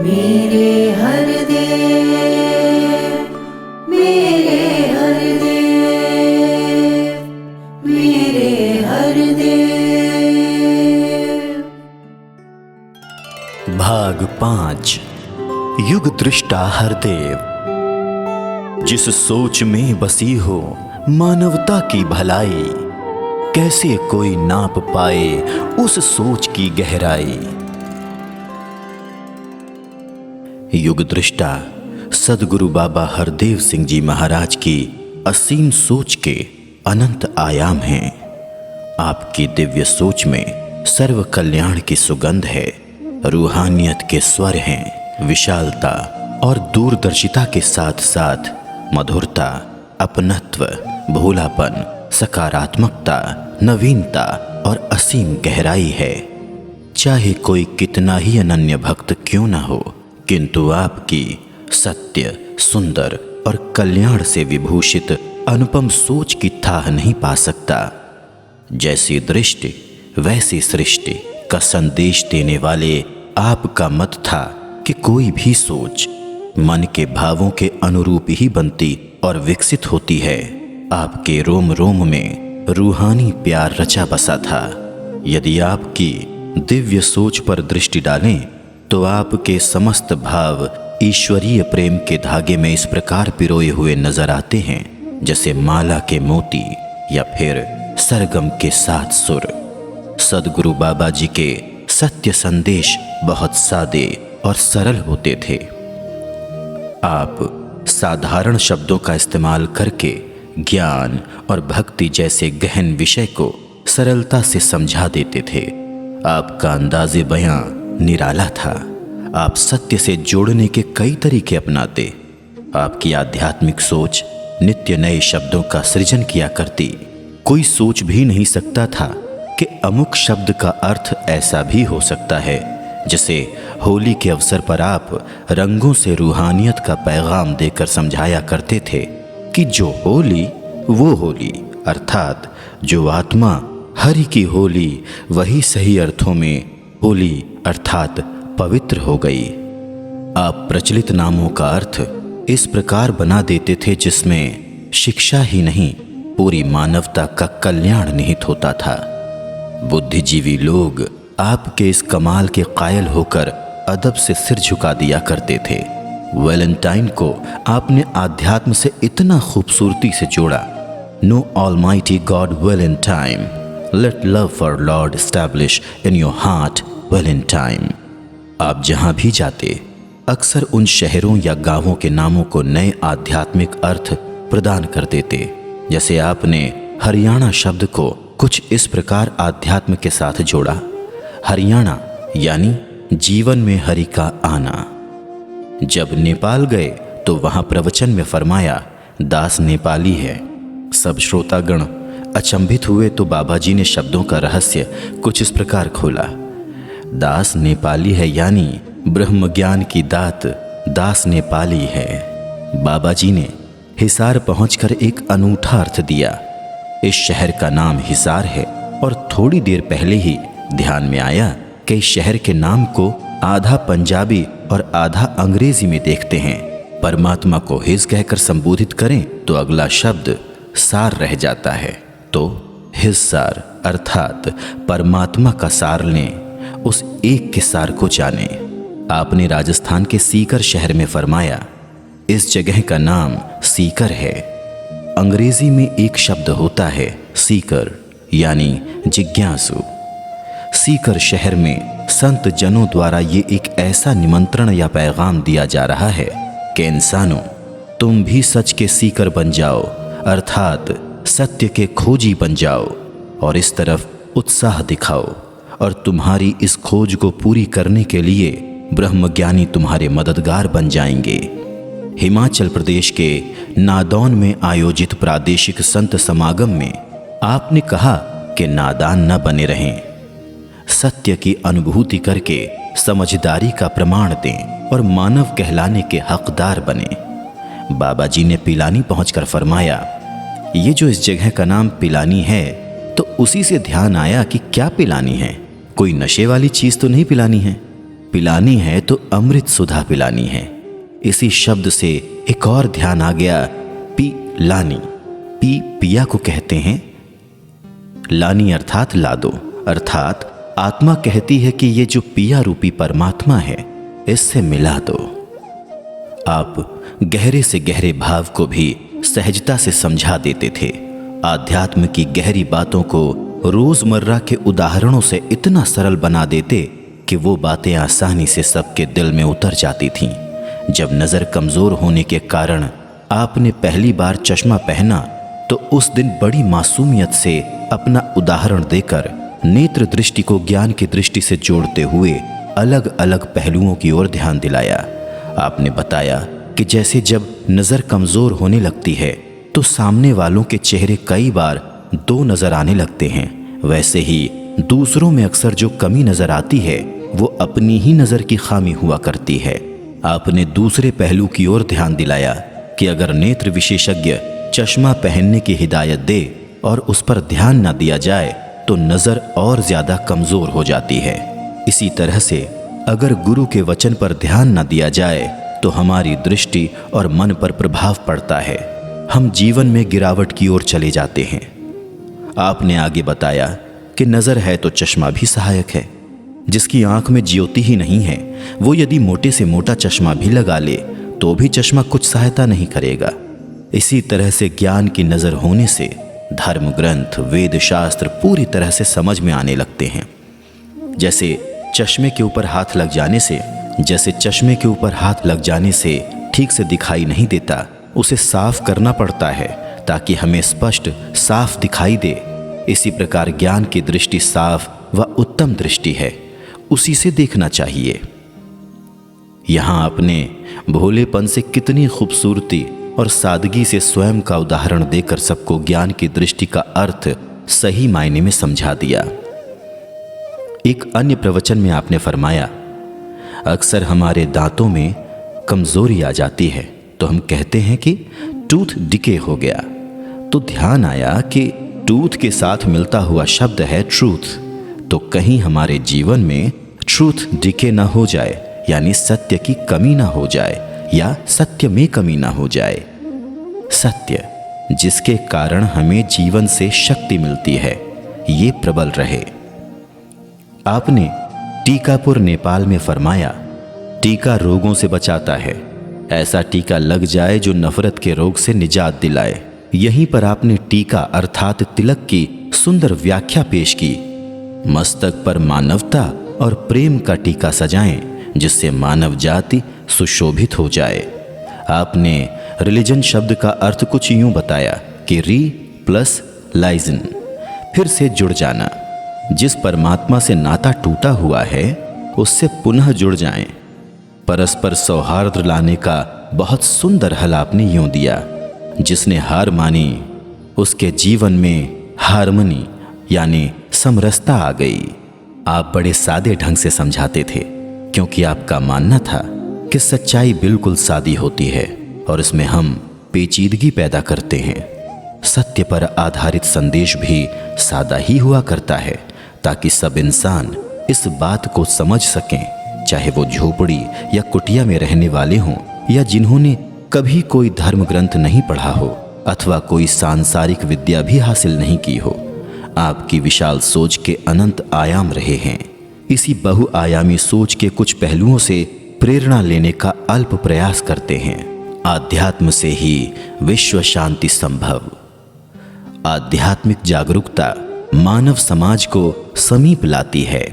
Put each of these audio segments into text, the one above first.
मेरे हरदेव, मेरे हरदेव, मेरे हरदेव। भाग 5। युग दृष्टा हरदेव। जिस सोच में बसी हो मानवता की भलाई, कैसे कोई नाप पाए उस सोच की गहराई। युग दृष्टा सदगुरु बाबा हरदेव सिंह जी महाराज की असीम सोच के अनंत आयाम हैं। आपकी दिव्य सोच में सर्व कल्याण की सुगंध है, रूहानियत के स्वर हैं, विशालता और दूरदर्शिता के साथ साथ मधुरता, अपनत्व, भोलापन, सकारात्मकता, नवीनता और असीम गहराई है। चाहे कोई कितना ही अनन्य भक्त क्यों ना हो, किंतु आपकी सत्य, सुंदर और कल्याण से विभूषित अनुपम सोच की थाह नहीं पा सकता। जैसी दृष्टि वैसी सृष्टि का संदेश देने वाले आपका मत था कि कोई भी सोच मन के भावों के अनुरूप ही बनती और विकसित होती है। आपके रोम रोम में रूहानी प्यार रचा बसा था। यदि आपकी दिव्य सोच पर दृष्टि डालें तो आपके समस्त भाव ईश्वरीय प्रेम के धागे में इस प्रकार पिरोए हुए नजर आते हैं जैसे माला के मोती या फिर सरगम के 7 सुर। सदगुरु बाबा जी के सत्य संदेश बहुत सादे और सरल होते थे। आप साधारण शब्दों का इस्तेमाल करके ज्ञान और भक्ति जैसे गहन विषय को सरलता से समझा देते थे। आपका अंदाज़े बयां निराला था। आप सत्य से जोड़ने के कई तरीके अपनाते। आपकी आध्यात्मिक सोच नित्य नए शब्दों का सृजन किया करती। कोई सोच भी नहीं सकता था कि अमुक शब्द का अर्थ ऐसा भी हो सकता है। जैसे होली के अवसर पर आप रंगों से रूहानियत का पैगाम देकर समझाया करते थे कि जो होली वो होली, अर्थात जो आत्मा हरि की होली, वही सही अर्थों में होली अर्थात पवित्र हो गई। आप प्रचलित नामों का अर्थ इस प्रकार बना देते थे जिसमें शिक्षा ही नहीं पूरी मानवता का कल्याण निहित होता था। बुद्धिजीवी लोग आपके इस कमाल के कायल होकर अदब से सिर झुका दिया करते थे। वैलेंटाइन को आपने आध्यात्म से इतना खूबसूरती से जोड़ा। No almighty God Valentine, let love for Lord establish in your heart Valentine. आप जहां भी जाते अक्सर उन शहरों या गांवों के नामों को नए आध्यात्मिक अर्थ प्रदान कर देते। जैसे आपने हरियाणा शब्द को कुछ इस प्रकार आध्यात्म के साथ जोड़ा। हरियाणा यानी जीवन में हरि का आना। जब नेपाल गए तो वहां प्रवचन में फरमाया दास नेपाली है। सब श्रोतागण अचंभित हुए तो बाबा जी ने शब्दों का रहस्य कुछ इस प्रकार खोला। दास नेपाली है यानी ब्रह्म ज्ञान की दात दास नेपाली है। बाबा जी ने हिसार पहुंचकर एक अनूठा अर्थ दिया। इस शहर का नाम हिसार है और थोड़ी देर पहले ही ध्यान में आया कि इस शहर के नाम को आधा पंजाबी और आधा अंग्रेजी में देखते हैं। परमात्मा को हिस कहकर संबोधित करें तो अगला शब्द सार रह जाता है। तो हिस्सार अर्थात परमात्मा का सार लें, उस एक के सार को जाने। आपने राजस्थान के सीकर शहर में फरमाया इस जगह का नाम सीकर है। अंग्रेजी में एक शब्द होता है सीकर यानी जिज्ञासु। सीकर शहर में संत जनों द्वारा ये एक ऐसा निमंत्रण या पैगाम दिया जा रहा है कि इंसानों तुम भी सच के सीकर बन जाओ, अर्थात सत्य के खोजी बन जाओ और इस तरफ उत्साह दिखाओ और तुम्हारी इस खोज को पूरी करने के लिए ब्रह्मज्ञानी तुम्हारे मददगार बन जाएंगे। हिमाचल प्रदेश के नादौन में आयोजित प्रादेशिक संत समागम में आपने कहा कि नादान न बने रहें, सत्य की अनुभूति करके समझदारी का प्रमाण दें और मानव कहलाने के हकदार बने। बाबा जी ने पिलानी पहुंचकर फरमाया ये जो इस जगह का नाम पिलानी है तो उसी से ध्यान आया कि क्या पिलानी है, कोई नशे वाली चीज तो नहीं पिलानी है। पिलानी है तो अमृत सुधा पिलानी है। इसी शब्द से एक और ध्यान आ गया, पी लानी। पी पिया को कहते हैं, लानी अर्थात ला दो, अर्थात आत्मा कहती है कि ये जो पिया रूपी परमात्मा है इससे मिला दो। आप गहरे से गहरे भाव को भी सहजता से समझा देते थे। आध्यात्म की गहरी बातों को रोजमर्रा के उदाहरणों से इतना सरल बना देते कि वो बातें आसानी से सबके दिल में उतर जाती थीं। जब नजर कमजोर होने के कारण आपने पहली बार चश्मा पहना तो उस दिन बड़ी मासूमियत से अपना उदाहरण देकर नेत्र दृष्टि को ज्ञान की दृष्टि से जोड़ते हुए अलग अलग पहलुओं की ओर ध्यान दिलाया। आपने बताया कि जैसे जब नजर कमजोर होने लगती है तो सामने वालों के चेहरे कई बार दो नजर आने लगते हैं, वैसे ही दूसरों में अक्सर जो कमी नजर आती है वो अपनी ही नजर की खामी हुआ करती है। आपने दूसरे पहलू की ओर ध्यान दिलाया कि अगर नेत्र विशेषज्ञ चश्मा पहनने की हिदायत दे और उस पर ध्यान न दिया जाए तो नजर और ज्यादा कमजोर हो जाती है। इसी तरह से अगर गुरु के वचन पर ध्यान न दिया जाए तो हमारी दृष्टि और मन पर प्रभाव पड़ता है, हम जीवन में गिरावट की ओर चले जाते हैं। आपने आगे बताया कि नजर है तो चश्मा भी सहायक है। जिसकी आंख में ज्योति ही नहीं है वो यदि मोटे से मोटा चश्मा भी लगा ले तो भी चश्मा कुछ सहायता नहीं करेगा। इसी तरह से ज्ञान की नजर होने से धर्म ग्रंथ, वेद शास्त्र पूरी तरह से समझ में आने लगते हैं। जैसे चश्मे के ऊपर हाथ लग जाने से ठीक से दिखाई नहीं देता, उसे साफ करना पड़ता है ताकि हमें स्पष्ट साफ दिखाई दे। इसी प्रकार ज्ञान की दृष्टि साफ व उत्तम दृष्टि है, उसी से देखना चाहिए। यहां आपने भोलेपन से कितनी खूबसूरती और सादगी से स्वयं का उदाहरण देकर सबको ज्ञान की दृष्टि का अर्थ सही मायने में समझा दिया। एक अन्य प्रवचन में आपने फरमाया, अक्सर हमारे दांतों में कमजोरी आ जाती है तो हम कहते हैं कि टूथ डिके हो गया, तो ध्यान आया कि टूथ के साथ मिलता हुआ शब्द है ट्रूथ। तो कहीं हमारे जीवन में ट्रूथ डिके ना हो जाए, यानी सत्य की कमी ना हो जाए या सत्य में कमी ना हो जाए। सत्य जिसके कारण हमें जीवन से शक्ति मिलती है, ये प्रबल रहे। आपने टीकापुर नेपाल में फरमाया, टीका रोगों से बचाता है, ऐसा टीका लग जाए जो नफरत के रोग से निजात दिलाए। यहीं पर आपने टीका अर्थात तिलक की सुंदर व्याख्या पेश की। मस्तक पर मानवता और प्रेम का टीका सजाएं जिससे मानव जाति सुशोभित हो जाए। आपने रिलीजन शब्द का अर्थ कुछ यूं बताया कि री प्लस लाइजन, फिर से जुड़ जाना। जिस परमात्मा से नाता टूटा हुआ है उससे पुनः जुड़ जाएं। परस्पर सौहार्द लाने का बहुत सुंदर हल आपने यूं दिया। जिसने हार मानी उसके जीवन में हारमनी यानी समरसता आ गई। आप बड़े सादे ढंग से समझाते थे क्योंकि आपका मानना था कि सच्चाई बिल्कुल सादी होती है और इसमें हम पेचीदगी पैदा करते हैं। सत्य पर आधारित संदेश भी सादा ही हुआ करता है ताकि सब इंसान इस बात को समझ सकें, चाहे वो झोपड़ी या कुटिया में रहने वाले हों या जिन्होंने कभी कोई धर्म ग्रंथ नहीं पढ़ा हो अथवा कोई सांसारिक विद्या भी हासिल नहीं की हो। आपकी विशाल सोच के अनंत आयाम रहे हैं। इसी बहुआयामी सोच के कुछ पहलुओं से प्रेरणा लेने का अल्प प्रयास करते हैं। आध्यात्म से ही विश्व शांति संभव। आध्यात्मिक जागरूकता मानव समाज को समीप लाती है।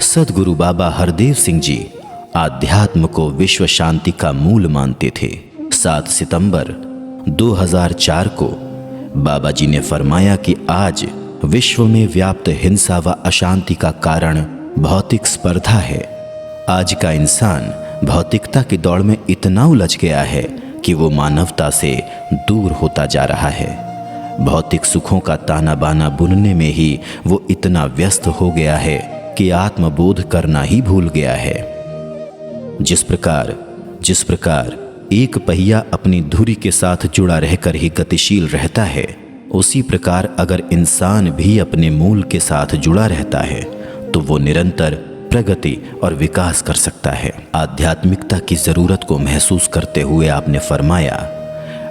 सदगुरु बाबा हरदेव सिंह जी आध्यात्म को विश्व शांति का मूल मानते थे। 7 सितंबर 2004 को बाबा जी ने फरमाया कि आज विश्व में व्याप्त हिंसा व अशांति का कारण भौतिक स्पर्धा है। आज का इंसान भौतिकता की दौड़ में इतना उलझ गया है कि वो मानवता से दूर होता जा रहा है। भौतिक सुखों का ताना बाना बुनने में ही वो इतना व्यस्त हो गया है कि आत्मबोध करना ही भूल गया है। जिस प्रकार एक पहिया अपनी धुरी के साथ जुड़ा रहकर ही गतिशील रहता है, उसी प्रकार अगर इंसान भी अपने मूल के साथ जुड़ा रहता है तो वो निरंतर प्रगति और विकास कर सकता है। आध्यात्मिकता की जरूरत को महसूस करते हुए आपने फरमाया,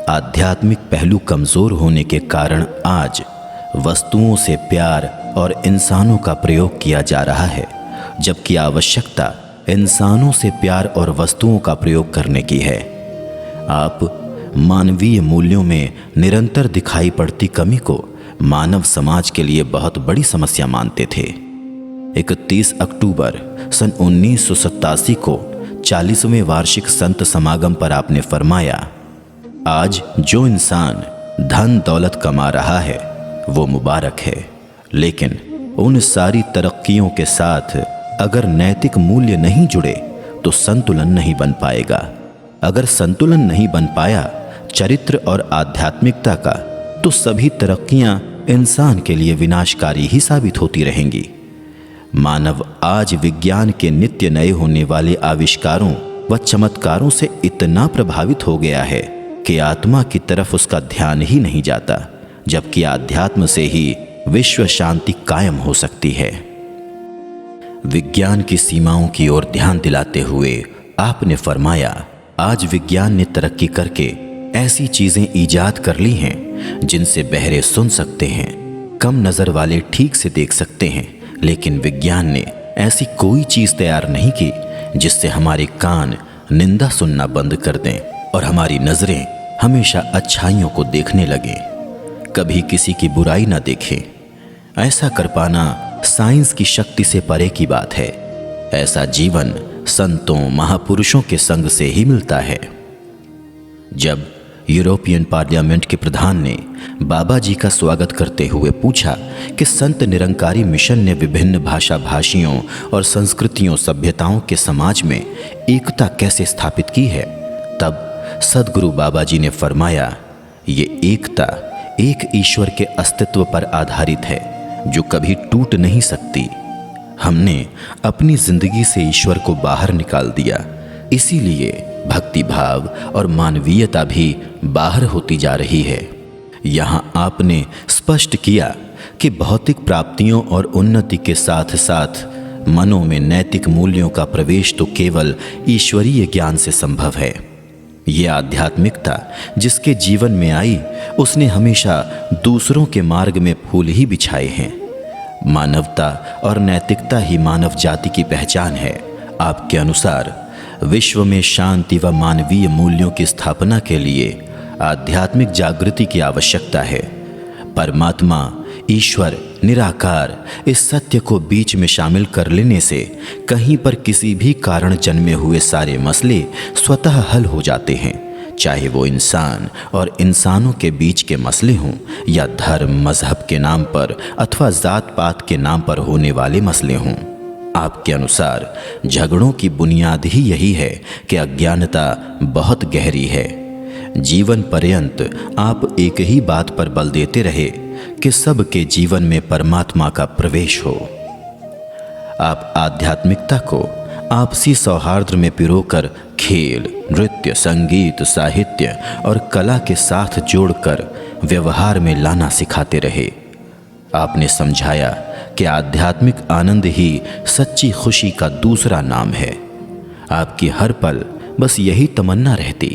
आध्यात्मिक पहलू कमजोर होने के कारण आज वस्तुओं से प्यार और इंसानों का प्रयोग किया जा रहा है, जबकि आवश्यकता इंसानों से प्यार और वस्तुओं का प्रयोग करने की है। आप मानवीय मूल्यों में निरंतर दिखाई पड़ती कमी को मानव समाज के लिए बहुत बड़ी समस्या मानते थे। 31 अक्टूबर सन 1987 को 40वें वार्षिक संत समागम पर आपने फरमाया, आज जो इंसान धन दौलत कमा रहा है वो मुबारक है, लेकिन उन सारी तरक्कियों के साथ अगर नैतिक मूल्य नहीं जुड़े तो संतुलन नहीं बन पाएगा। अगर संतुलन नहीं बन पाया चरित्र और आध्यात्मिकता का, तो सभी तरक्कियां इंसान के लिए विनाशकारी ही साबित होती रहेंगी। मानव आज विज्ञान के नित्य नए होने वाले आविष्कारों व चमत्कारों से इतना प्रभावित हो गया है कि आत्मा की तरफ उसका ध्यान ही नहीं जाता, जबकि आध्यात्म से ही विश्व शांति कायम हो सकती है। विज्ञान की सीमाओं की ओर ध्यान दिलाते हुए आपने फरमाया, आज विज्ञान ने तरक्की करके ऐसी चीजें ईजाद कर ली हैं जिनसे बहरे सुन सकते हैं, कम नजर वाले ठीक से देख सकते हैं, लेकिन विज्ञान ने ऐसी कोई चीज तैयार नहीं की जिससे हमारे कान निंदा सुनना बंद कर दें और हमारी नजरें हमेशा अच्छाइयों को देखने लगें, कभी किसी की बुराई ना देखें। ऐसा कर पाना साइंस की शक्ति से परे की बात है। ऐसा जीवन संतों महापुरुषों के संग से ही मिलता है। जब यूरोपियन पार्लियामेंट के प्रधान ने बाबा जी का स्वागत करते हुए पूछा कि संत निरंकारी मिशन ने विभिन्न भाषा भाषियों और संस्कृतियों सभ्यताओं के समाज में एकता कैसे स्थापित की है, तब सद्गुरु बाबा जी ने फरमाया, ये एकता एक ईश्वर के अस्तित्व पर आधारित है जो कभी टूट नहीं सकती। हमने अपनी जिंदगी से ईश्वर को बाहर निकाल दिया, इसीलिए भक्ति भाव और मानवीयता भी बाहर होती जा रही है। यहाँ आपने स्पष्ट किया कि भौतिक प्राप्तियों और उन्नति के साथ साथ मनों में नैतिक मूल्यों का प्रवेश तो केवल ईश्वरीय ज्ञान से संभव है। ये आध्यात्मिकता जिसके जीवन में आई, उसने हमेशा दूसरों के मार्ग में फूल ही बिछाए हैं। मानवता और नैतिकता ही मानव जाति की पहचान है। आपके अनुसार विश्व में शांति व मानवीय मूल्यों की स्थापना के लिए आध्यात्मिक जागृति की आवश्यकता है। परमात्मा, ईश्वर, निराकार इस सत्य को बीच में शामिल कर लेने से कहीं पर किसी भी कारण जन्मे हुए सारे मसले स्वतः हल हो जाते हैं, चाहे वो इंसान और इंसानों के बीच के मसले हों या धर्म मजहब के नाम पर अथवा जात पात के नाम पर होने वाले मसले हों। आपके अनुसार झगड़ों की बुनियाद ही यही है कि अज्ञानता बहुत गहरी है। जीवन पर्यंत आप एक ही बात पर बल देते रहे कि सबके जीवन में परमात्मा का प्रवेश हो। आप आध्यात्मिकता को आपसी सौहार्द में पिरोकर खेल, नृत्य, संगीत, साहित्य और कला के साथ जोड़कर व्यवहार में लाना सिखाते रहे। आपने समझाया कि आध्यात्मिक आनंद ही सच्ची खुशी का दूसरा नाम है। आपकी हर पल बस यही तमन्ना रहती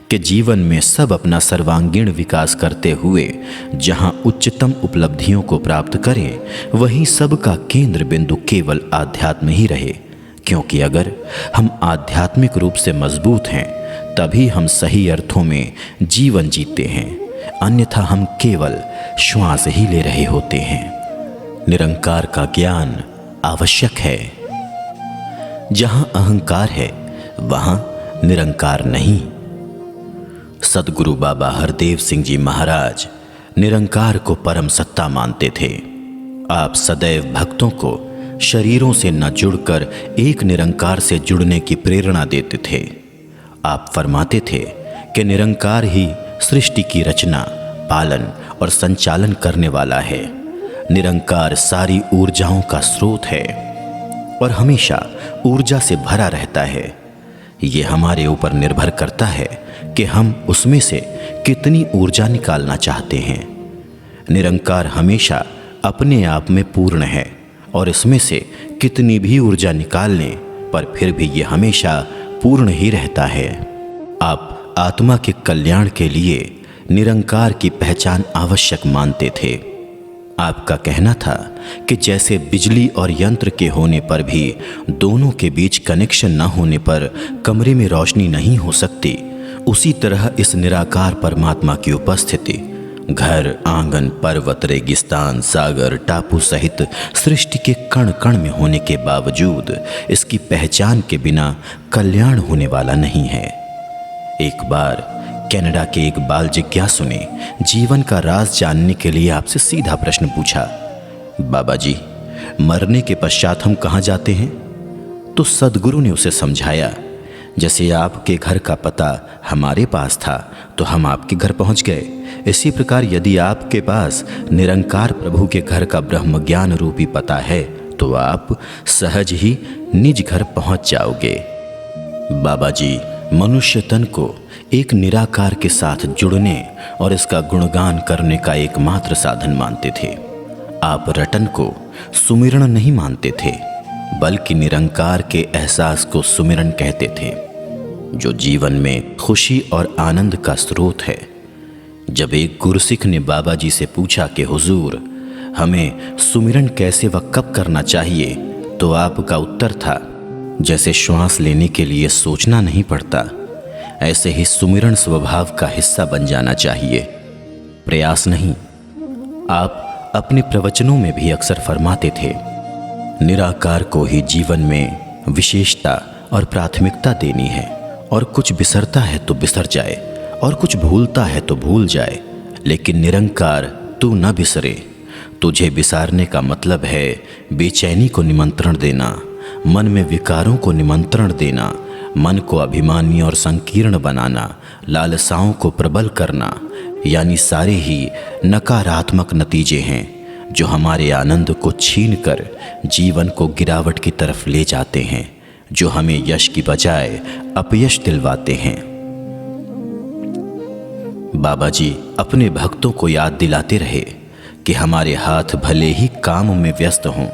कि जीवन में सब अपना सर्वांगीण विकास करते हुए जहां उच्चतम उपलब्धियों को प्राप्त करें, वहीं सबका केंद्र बिंदु केवल आध्यात्म ही रहे। क्योंकि अगर हम आध्यात्मिक रूप से मजबूत हैं, तभी हम सही अर्थों में जीवन जीते हैं, अन्यथा हम केवल श्वास ही ले रहे होते हैं। निरंकार का ज्ञान आवश्यक है। जहां अहंकार है वहां निरंकार नहीं। सद्गुरु बाबा हरदेव सिंह जी महाराज निरंकार को परम सत्ता मानते थे। आप सदैव भक्तों को शरीरों से न जुड़कर एक निरंकार से जुड़ने की प्रेरणा देते थे। आप फरमाते थे कि निरंकार ही सृष्टि की रचना, पालन और संचालन करने वाला है। निरंकार सारी ऊर्जाओं का स्रोत है और हमेशा ऊर्जा से भरा रहता है। ये हमारे ऊपर निर्भर करता है कि हम उसमें से कितनी ऊर्जा निकालना चाहते हैं। निरंकार हमेशा अपने आप में पूर्ण है और इसमें से कितनी भी ऊर्जा निकाल लें पर फिर भी ये हमेशा पूर्ण ही रहता है। आप आत्मा के कल्याण के लिए निरंकार की पहचान आवश्यक मानते थे। आपका कहना था कि जैसे बिजली और यंत्र के होने पर भी दोनों के बीच कनेक्शन न होने पर कमरे में रोशनी नहीं हो सकती, उसी तरह इस निराकार परमात्मा की उपस्थिति घर, आंगन, पर्वत, रेगिस्तान, सागर, टापू सहित सृष्टि के कण कण में होने के बावजूद इसकी पहचान के बिना कल्याण होने वाला नहीं है। एक बार कनाडा के एक बाल जिज्ञासु ने जीवन का राज जानने के लिए आपसे सीधा प्रश्न पूछा, बाबा जी, मरने के पश्चात हम कहाँ जाते हैं? तो सदगुरु ने उसे समझाया, जैसे आपके घर का पता हमारे पास था तो हम आपके घर पहुंच गए, इसी प्रकार यदि आपके पास निरंकार प्रभु के घर का ब्रह्म ज्ञान रूपी पता है तो आप सहज ही निज घर पहुंच जाओगे। बाबा जी मनुष्य तन को एक निराकार के साथ जुड़ने और इसका गुणगान करने का एकमात्र साधन मानते थे। आप रटन को सुमिरण नहीं मानते थे, बल्कि निरंकार के एहसास को सुमिरन कहते थे, जो जीवन में खुशी और आनंद का स्रोत है। जब एक गुरसिख ने बाबा जी से पूछा कि हुजूर, हमें सुमिरन कैसे व कब करना चाहिए, तो आपका उत्तर था, जैसे श्वास लेने के लिए सोचना नहीं पड़ता, ऐसे ही सुमिरन स्वभाव का हिस्सा बन जाना चाहिए, प्रयास नहीं। आप अपने प्रवचनों में भी अक्सर फरमाते थे, निराकार को ही जीवन में विशेषता और प्राथमिकता देनी है, और कुछ बिसरता है तो बिसर जाए और कुछ भूलता है तो भूल जाए, लेकिन निरंकार तू न बिसरे। तुझे बिसारने का मतलब है बेचैनी को निमंत्रण देना, मन में विकारों को निमंत्रण देना, मन को अभिमानी और संकीर्ण बनाना, लालसाओं को प्रबल करना, यानी सारे ही नकारात्मक नतीजे हैं जो हमारे आनंद को छीनकर जीवन को गिरावट की तरफ ले जाते हैं, जो हमें यश की बजाय अपयश दिलवाते हैं। बाबा जी अपने भक्तों को याद दिलाते रहे कि हमारे हाथ भले ही काम में व्यस्त हों,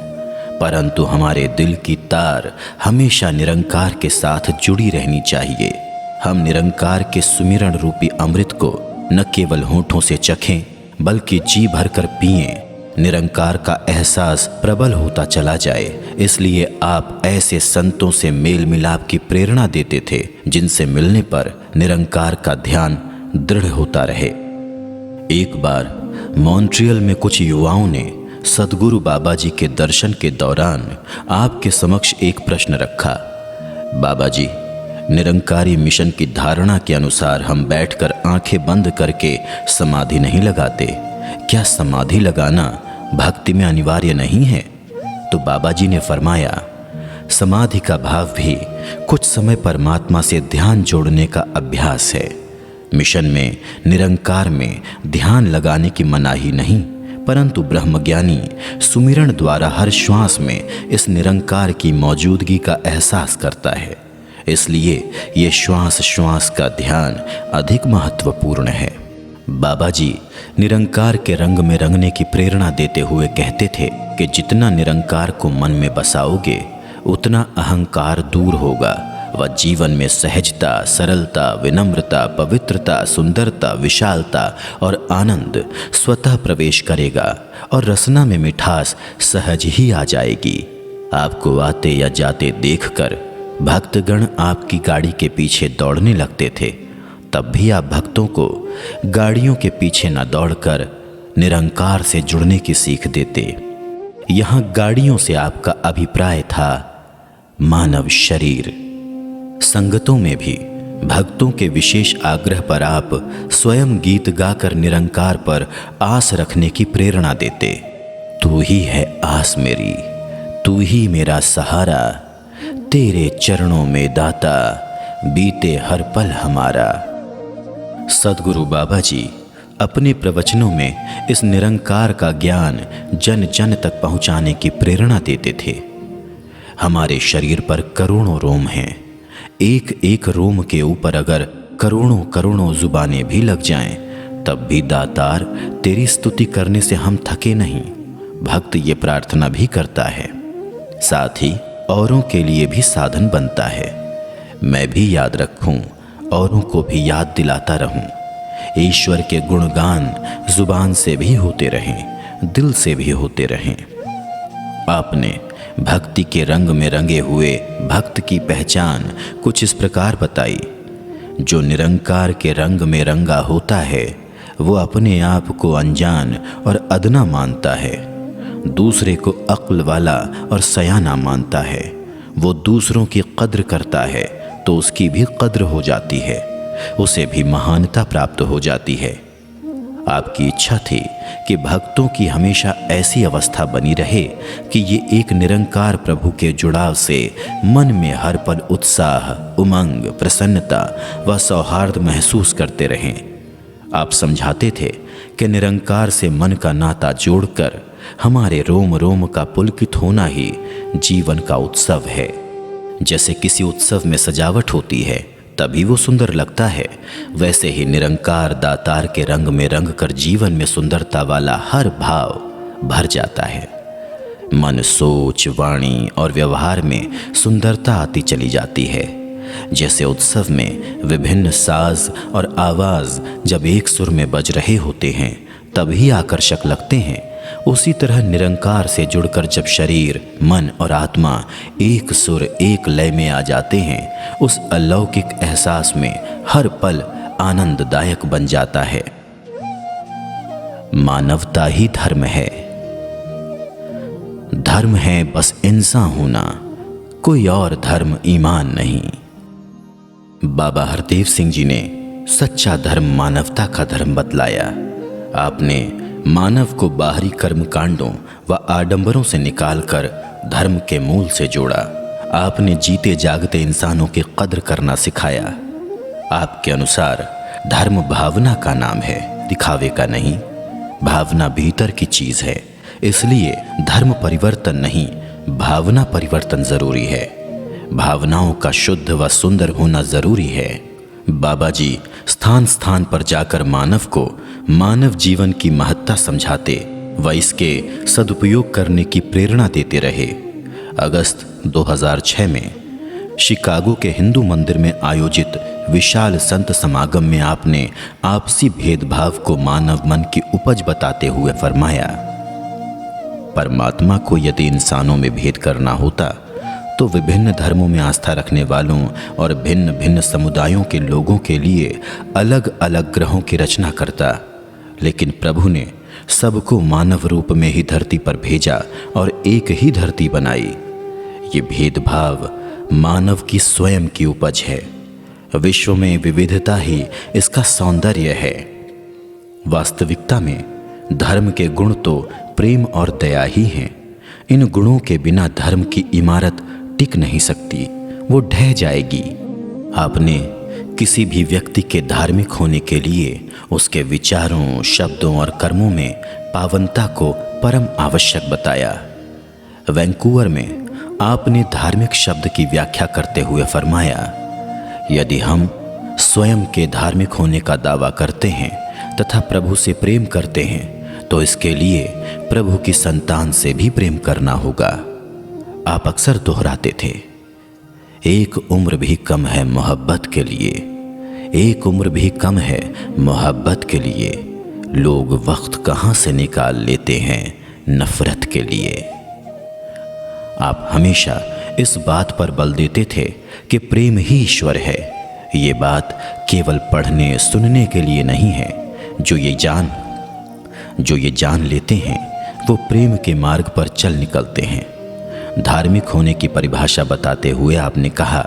परंतु हमारे दिल की तार हमेशा निरंकार के साथ जुड़ी रहनी चाहिए। हम निरंकार के सुमिरन रूपी अमृत को न केवल होठों से चखें, बल्कि जी भरकर पिएं। निरंकार का एहसास प्रबल होता चला जाए, इसलिए आप ऐसे संतों से मेल मिलाप की प्रेरणा देते थे जिनसे मिलने पर निरंकार का ध्यान दृढ़ होता रहे। एक बार मॉन्ट्रियल में कुछ युवाओं ने सदगुरु बाबा जी के दर्शन के दौरान आपके समक्ष एक प्रश्न रखा, बाबा जी, निरंकारी मिशन की धारणा के अनुसार हम बैठकर आंखें बंद करके समाधि नहीं लगाते, क्या समाधि लगाना भक्ति में अनिवार्य नहीं है? तो बाबा जी ने फरमाया, समाधि का भाव भी कुछ समय परमात्मा से ध्यान जोड़ने का अभ्यास है। मिशन में निरंकार में ध्यान लगाने की मनाही नहीं, परंतु ब्रह्मज्ञानी सुमिरन द्वारा हर श्वास में इस निरंकार की मौजूदगी का एहसास करता है। इसलिए ये श्वास श्वास का ध्यान अधिक महत्वपूर्ण है। बाबा जी निरंकार के रंग में रंगने की प्रेरणा देते हुए कहते थे कि जितना निरंकार को मन में बसाओगे उतना अहंकार दूर होगा व जीवन में सहजता, सरलता, विनम्रता, पवित्रता, सुंदरता, विशालता और आनंद स्वतः प्रवेश करेगा और रसना में मिठास सहज ही आ जाएगी। आपको आते या जाते देखकर भक्तगण आपकी गाड़ी के पीछे दौड़ने लगते थे, तब भी आप भक्तों को गाड़ियों के पीछे न दौड़कर निरंकार से जुड़ने की सीख देते। यहाँ गाड़ियों से आपका अभिप्राय था मानव शरीर। संगतों में भी भक्तों के विशेष आग्रह पर आप स्वयं गीत गाकर निरंकार पर आस रखने की प्रेरणा देते। तू ही है आस मेरी, तू ही मेरा सहारा, तेरे चरणों में दाता, बीते हर पल हमारा। सदगुरु बाबा जी अपने प्रवचनों में इस निरंकार का ज्ञान जन जन तक पहुंचाने की प्रेरणा देते थे। हमारे शरीर पर करोड़ों रोम हैं, एक एक रोम के ऊपर अगर करोड़ों करोड़ों जुबानें भी लग जाएं, तब भी दातार तेरी स्तुति करने से हम थके नहीं। भक्त ये प्रार्थना भी करता है, साथ ही औरों के लिए भी साधन बनता है। मैं भी याद रखूं, औरों को भी याद दिलाता रहूं। ईश्वर के गुणगान जुबान से भी होते रहें, दिल से भी होते रहें। आपने भक्ति के रंग में रंगे हुए भक्त की पहचान कुछ इस प्रकार बताई। जो निरंकार के रंग में रंगा होता है वो अपने आप को अनजान और अदना मानता है, दूसरे को अक्ल वाला और सयाना मानता है। वो दूसरों की कद्र करता है तो उसकी भी कद्र हो जाती है, उसे भी महानता प्राप्त हो जाती है। आपकी इच्छा थी कि भक्तों की हमेशा ऐसी अवस्था बनी रहे कि ये एक निरंकार प्रभु के जुड़ाव से मन में हर पल उत्साह, उमंग, प्रसन्नता व सौहार्द महसूस करते रहें। आप समझाते थे कि निरंकार से मन का नाता जोड़कर हमारे रोम रोम का पुलकित होना ही जीवन का उत्सव है। जैसे किसी उत्सव में सजावट होती है तभी वो सुंदर लगता है, वैसे ही निरंकार दातार के रंग में रंग कर जीवन में सुंदरता वाला हर भाव भर जाता है। मन, सोच, वाणी और व्यवहार में सुंदरता आती चली जाती है। जैसे उत्सव में विभिन्न साज और आवाज जब एक सुर में बज रहे होते हैं तभी आकर्षक लगते हैं, उसी तरह निरंकार से जुड़कर जब शरीर, मन और आत्मा एक सुर एक लय में आ जाते हैं, उस अलौकिक एहसास में हर पल आनंददायक बन जाता है। मानवता ही धर्म है। धर्म है बस इंसान होना, कोई और धर्म ईमान नहीं। बाबा हरदेव सिंह जी ने सच्चा धर्म मानवता का धर्म बतलाया। आपने मानव को बाहरी कर्म कांडों व आडंबरों से निकालकर धर्म के मूल से जोड़ा। आपने जीते जागते इंसानों की कद्र करना सिखाया। आपके अनुसार धर्म भावना का नाम है, दिखावे का नहीं। भावना भीतर की चीज है, इसलिए धर्म परिवर्तन नहीं, भावना परिवर्तन जरूरी है। भावनाओं का शुद्ध व सुंदर होना जरूरी है। बाबा जी स्थान स्थान पर जाकर मानव को मानव जीवन की महत्ता समझाते व इसके सदुपयोग करने की प्रेरणा देते रहे। अगस्त 2006 में शिकागो के हिंदू मंदिर में आयोजित विशाल संत समागम में आपने आपसी भेदभाव को मानव मन की उपज बताते हुए फरमाया, परमात्मा को यदि इंसानों में भेद करना होता तो विभिन्न धर्मों में आस्था रखने वालों और भिन्न भिन्न समुदायों के लोगों के लिए अलग अलग ग्रहों की रचना करता, लेकिन प्रभु ने सबको मानव रूप में ही धरती पर भेजा और एक ही धरती बनाई। ये भेदभाव मानव की स्वयं की उपज है। विश्व में विविधता ही इसका सौंदर्य है। वास्तविकता में धर्म के गुण तो प्रेम और दया ही हैं। इन गुणों के बिना धर्म की इमारत टिक नहीं सकती, वो ढह जाएगी। आपने किसी भी व्यक्ति के धार्मिक होने के लिए उसके विचारों, शब्दों और कर्मों में पावनता को परम आवश्यक बताया। वैंकूवर में आपने धार्मिक शब्द की व्याख्या करते हुए फरमाया, यदि हम स्वयं के धार्मिक होने का दावा करते हैं तथा प्रभु से प्रेम करते हैं तो इसके लिए प्रभु की संतान से भी प्रेम करना होगा। आप अक्सर दोहराते थे, एक उम्र भी कम है मोहब्बत के लिए, एक उम्र भी कम है मोहब्बत के लिए। लोग वक्त कहाँ से निकाल लेते हैं नफरत के लिए। आप हमेशा इस बात पर बल देते थे कि प्रेम ही ईश्वर है। ये बात केवल पढ़ने सुनने के लिए नहीं है। जो ये जान लेते हैं वो प्रेम के मार्ग पर चल निकलते हैं। धार्मिक होने की परिभाषा बताते हुए आपने कहा,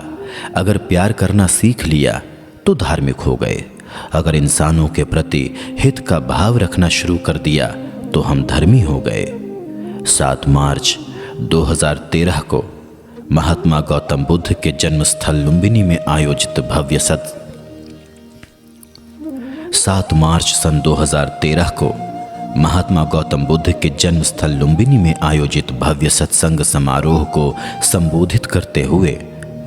अगर प्यार करना सीख लिया तो धार्मिक हो गए। अगर इंसानों के प्रति हित का भाव रखना शुरू कर दिया तो हम धर्मी हो गए। 7 मार्च 2013 को महात्मा गौतम बुद्ध के जन्मस्थल लुम्बिनी में आयोजित 7 मार्च सन 2013 को महात्मा गौतम बुद्ध के जन्मस्थल लुम्बिनी में आयोजित भव्य सत्संग समारोह को संबोधित करते हुए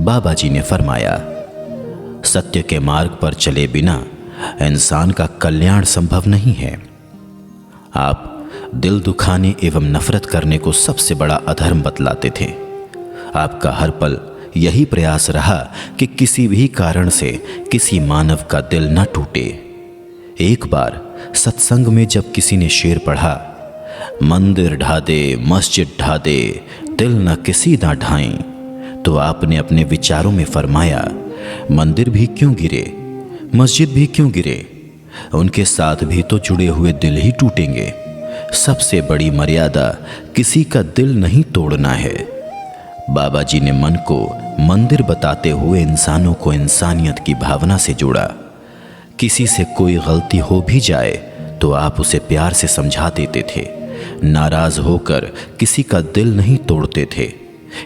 बाबा जी ने फरमाया, सत्य के मार्ग पर चले बिना इंसान का कल्याण संभव नहीं है। आप दिल दुखाने एवं नफरत करने को सबसे बड़ा अधर्म बतलाते थे। आपका हर पल यही प्रयास रहा कि किसी भी कारण से किसी मानव का दिल न टूटे। एक बार सत्संग में जब किसी ने शेर पढ़ा, मंदिर ढा दे मस्जिद ढा दे, दिल न किसी ना ढाएं, तो आपने अपने विचारों में फरमाया, मंदिर भी क्यों गिरे, मस्जिद भी क्यों गिरे, उनके साथ भी तो जुड़े हुए दिल ही टूटेंगे। सबसे बड़ी मर्यादा किसी का दिल नहीं तोड़ना है। बाबा जी ने मन को मंदिर बताते हुए इंसानों को इंसानियत की भावना से जोड़ा। किसी से कोई गलती हो भी जाए तो आप उसे प्यार से समझा देते थे। नाराज होकर किसी का दिल नहीं तोड़ते थे।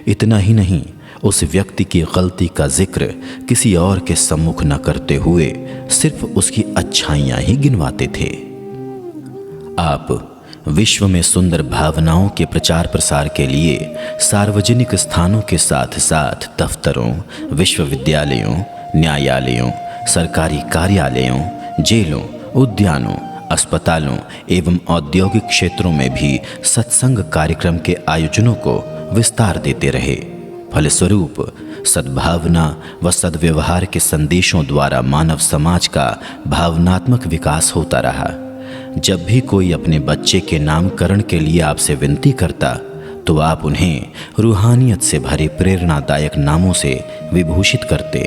इतना ही नहीं, उस व्यक्ति की गलती का जिक्र किसी और के सम्मुख न करते हुए सिर्फ उसकी अच्छाइयां ही गिनवाते थे। आप विश्व में सुंदर भावनाओं के प्रचार प्रसार के लिए सार्वजनिक स्थानों के साथ साथ दफ्तरों, विश्वविद्यालयों, न्यायालयों, सरकारी कार्यालयों, जेलों, उद्यानों, अस्पतालों एवं औद्योगिक क्षेत्रों में भी सत्संग कार्यक्रम के आयोजनों को विस्तार देते रहे। फलस्वरूप सद्भावना व सद्व्यवहार के संदेशों द्वारा मानव समाज का भावनात्मक विकास होता रहा। जब भी कोई अपने बच्चे के नामकरण के लिए आपसे विनती करता तो आप उन्हें रूहानियत से भरे प्रेरणादायक नामों से विभूषित करते।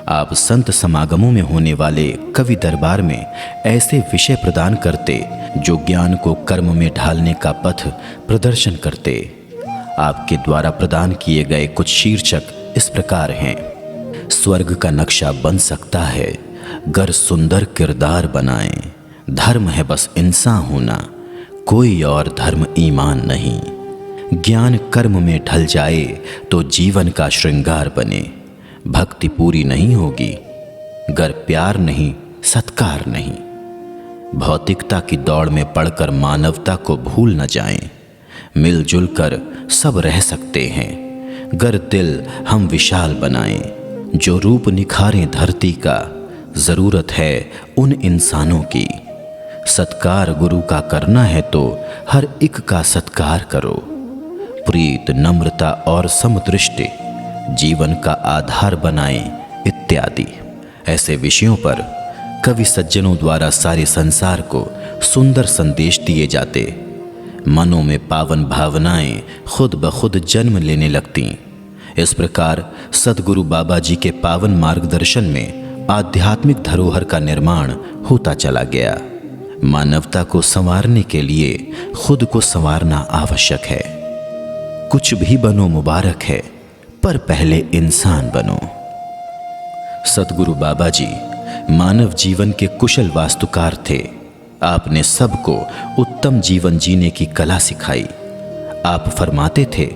आप संत समागमों में होने वाले कवि दरबार में ऐसे विषय प्रदान करते जो ज्ञान को कर्म में ढालने का पथ प्रदर्शन करते। आपके द्वारा प्रदान किए गए कुछ शीर्षक इस प्रकार हैं। स्वर्ग का नक्शा बन सकता है गर सुंदर किरदार बनाएं, धर्म है बस इंसान होना, कोई और धर्म ईमान नहीं, ज्ञान कर्म में ढल जाए तो जीवन का श्रृंगार बने, भक्ति पूरी नहीं होगी गर प्यार नहीं सत्कार नहीं, भौतिकता की दौड़ में पड़कर मानवता को भूल न जाएं, मिलजुल कर सब रह सकते हैं गर दिल हम विशाल बनाएं, जो रूप निखारें धरती का, जरूरत है उन इंसानों की, सत्कार गुरु का करना है तो हर एक का सत्कार करो, प्रीत नम्रता और समदृष्टि जीवन का आधार बनाएं इत्यादि। ऐसे विषयों पर कवि सज्जनों द्वारा सारे संसार को सुंदर संदेश दिए जाते। मनों में पावन भावनाएं खुद ब खुद जन्म लेने लगती। इस प्रकार सद्गुरु बाबा जी के पावन मार्गदर्शन में आध्यात्मिक धरोहर का निर्माण होता चला गया। मानवता को संवारने के लिए खुद को संवारना आवश्यक है। कुछ भी बनो मुबारक है, पर पहले इंसान बनो। सद्गुरु बाबा जी मानव जीवन के कुशल वास्तुकार थे। आपने सबको उत्तम जीवन जीने की कला सिखाई। आप फरमाते थे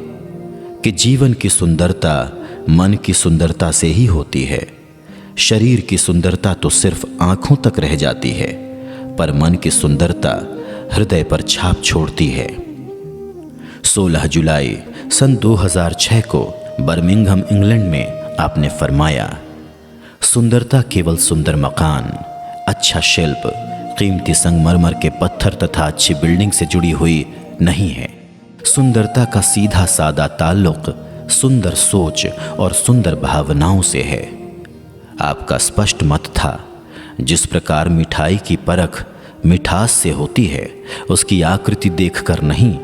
कि जीवन की सुंदरता मन की सुंदरता से ही होती है। शरीर की सुंदरता तो सिर्फ आंखों तक रह जाती है, पर मन की सुंदरता हृदय पर छाप छोड़ती है। 16 जुलाई सन 2006 को बर्मिंघम इंग्लैंड में आपने फरमाया, सुंदरता केवल सुंदर मकान, अच्छा शिल्प, कीमती संगमरमर के पत्थर तथा अच्छी बिल्डिंग से जुड़ी हुई नहीं है। सुंदरता का सीधा सादा ताल्लुक सुंदर सोच और सुंदर भावनाओं से है। आपका स्पष्ट मत था, जिस प्रकार मिठाई की परख मिठास से होती है, उसकी आकृति देखकर नहीं,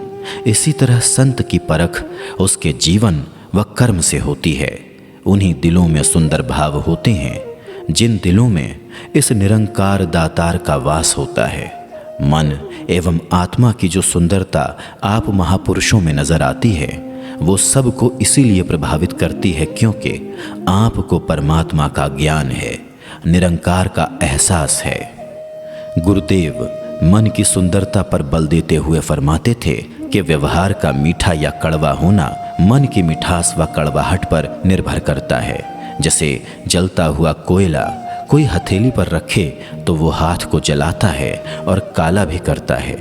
इसी तरह संत की परख उसके जीवन व कर्म से होती है। उन्हीं दिलों में सुंदर भाव होते हैं जिन दिलों में इस निरंकार दातार का वास होता है। मन एवं आत्मा की जो सुंदरता आप महापुरुषों में नजर आती है, वो सबको इसीलिए प्रभावित करती है क्योंकि आपको परमात्मा का ज्ञान है, निरंकार का एहसास है। गुरुदेव मन की सुंदरता पर बल देते हुए फरमाते थे कि व्यवहार का मीठा या कड़वा होना मन की मिठास व कड़वाहट पर निर्भर करता है। जैसे जलता हुआ कोयला कोई हथेली पर रखे तो वो हाथ को जलाता है और काला भी करता है।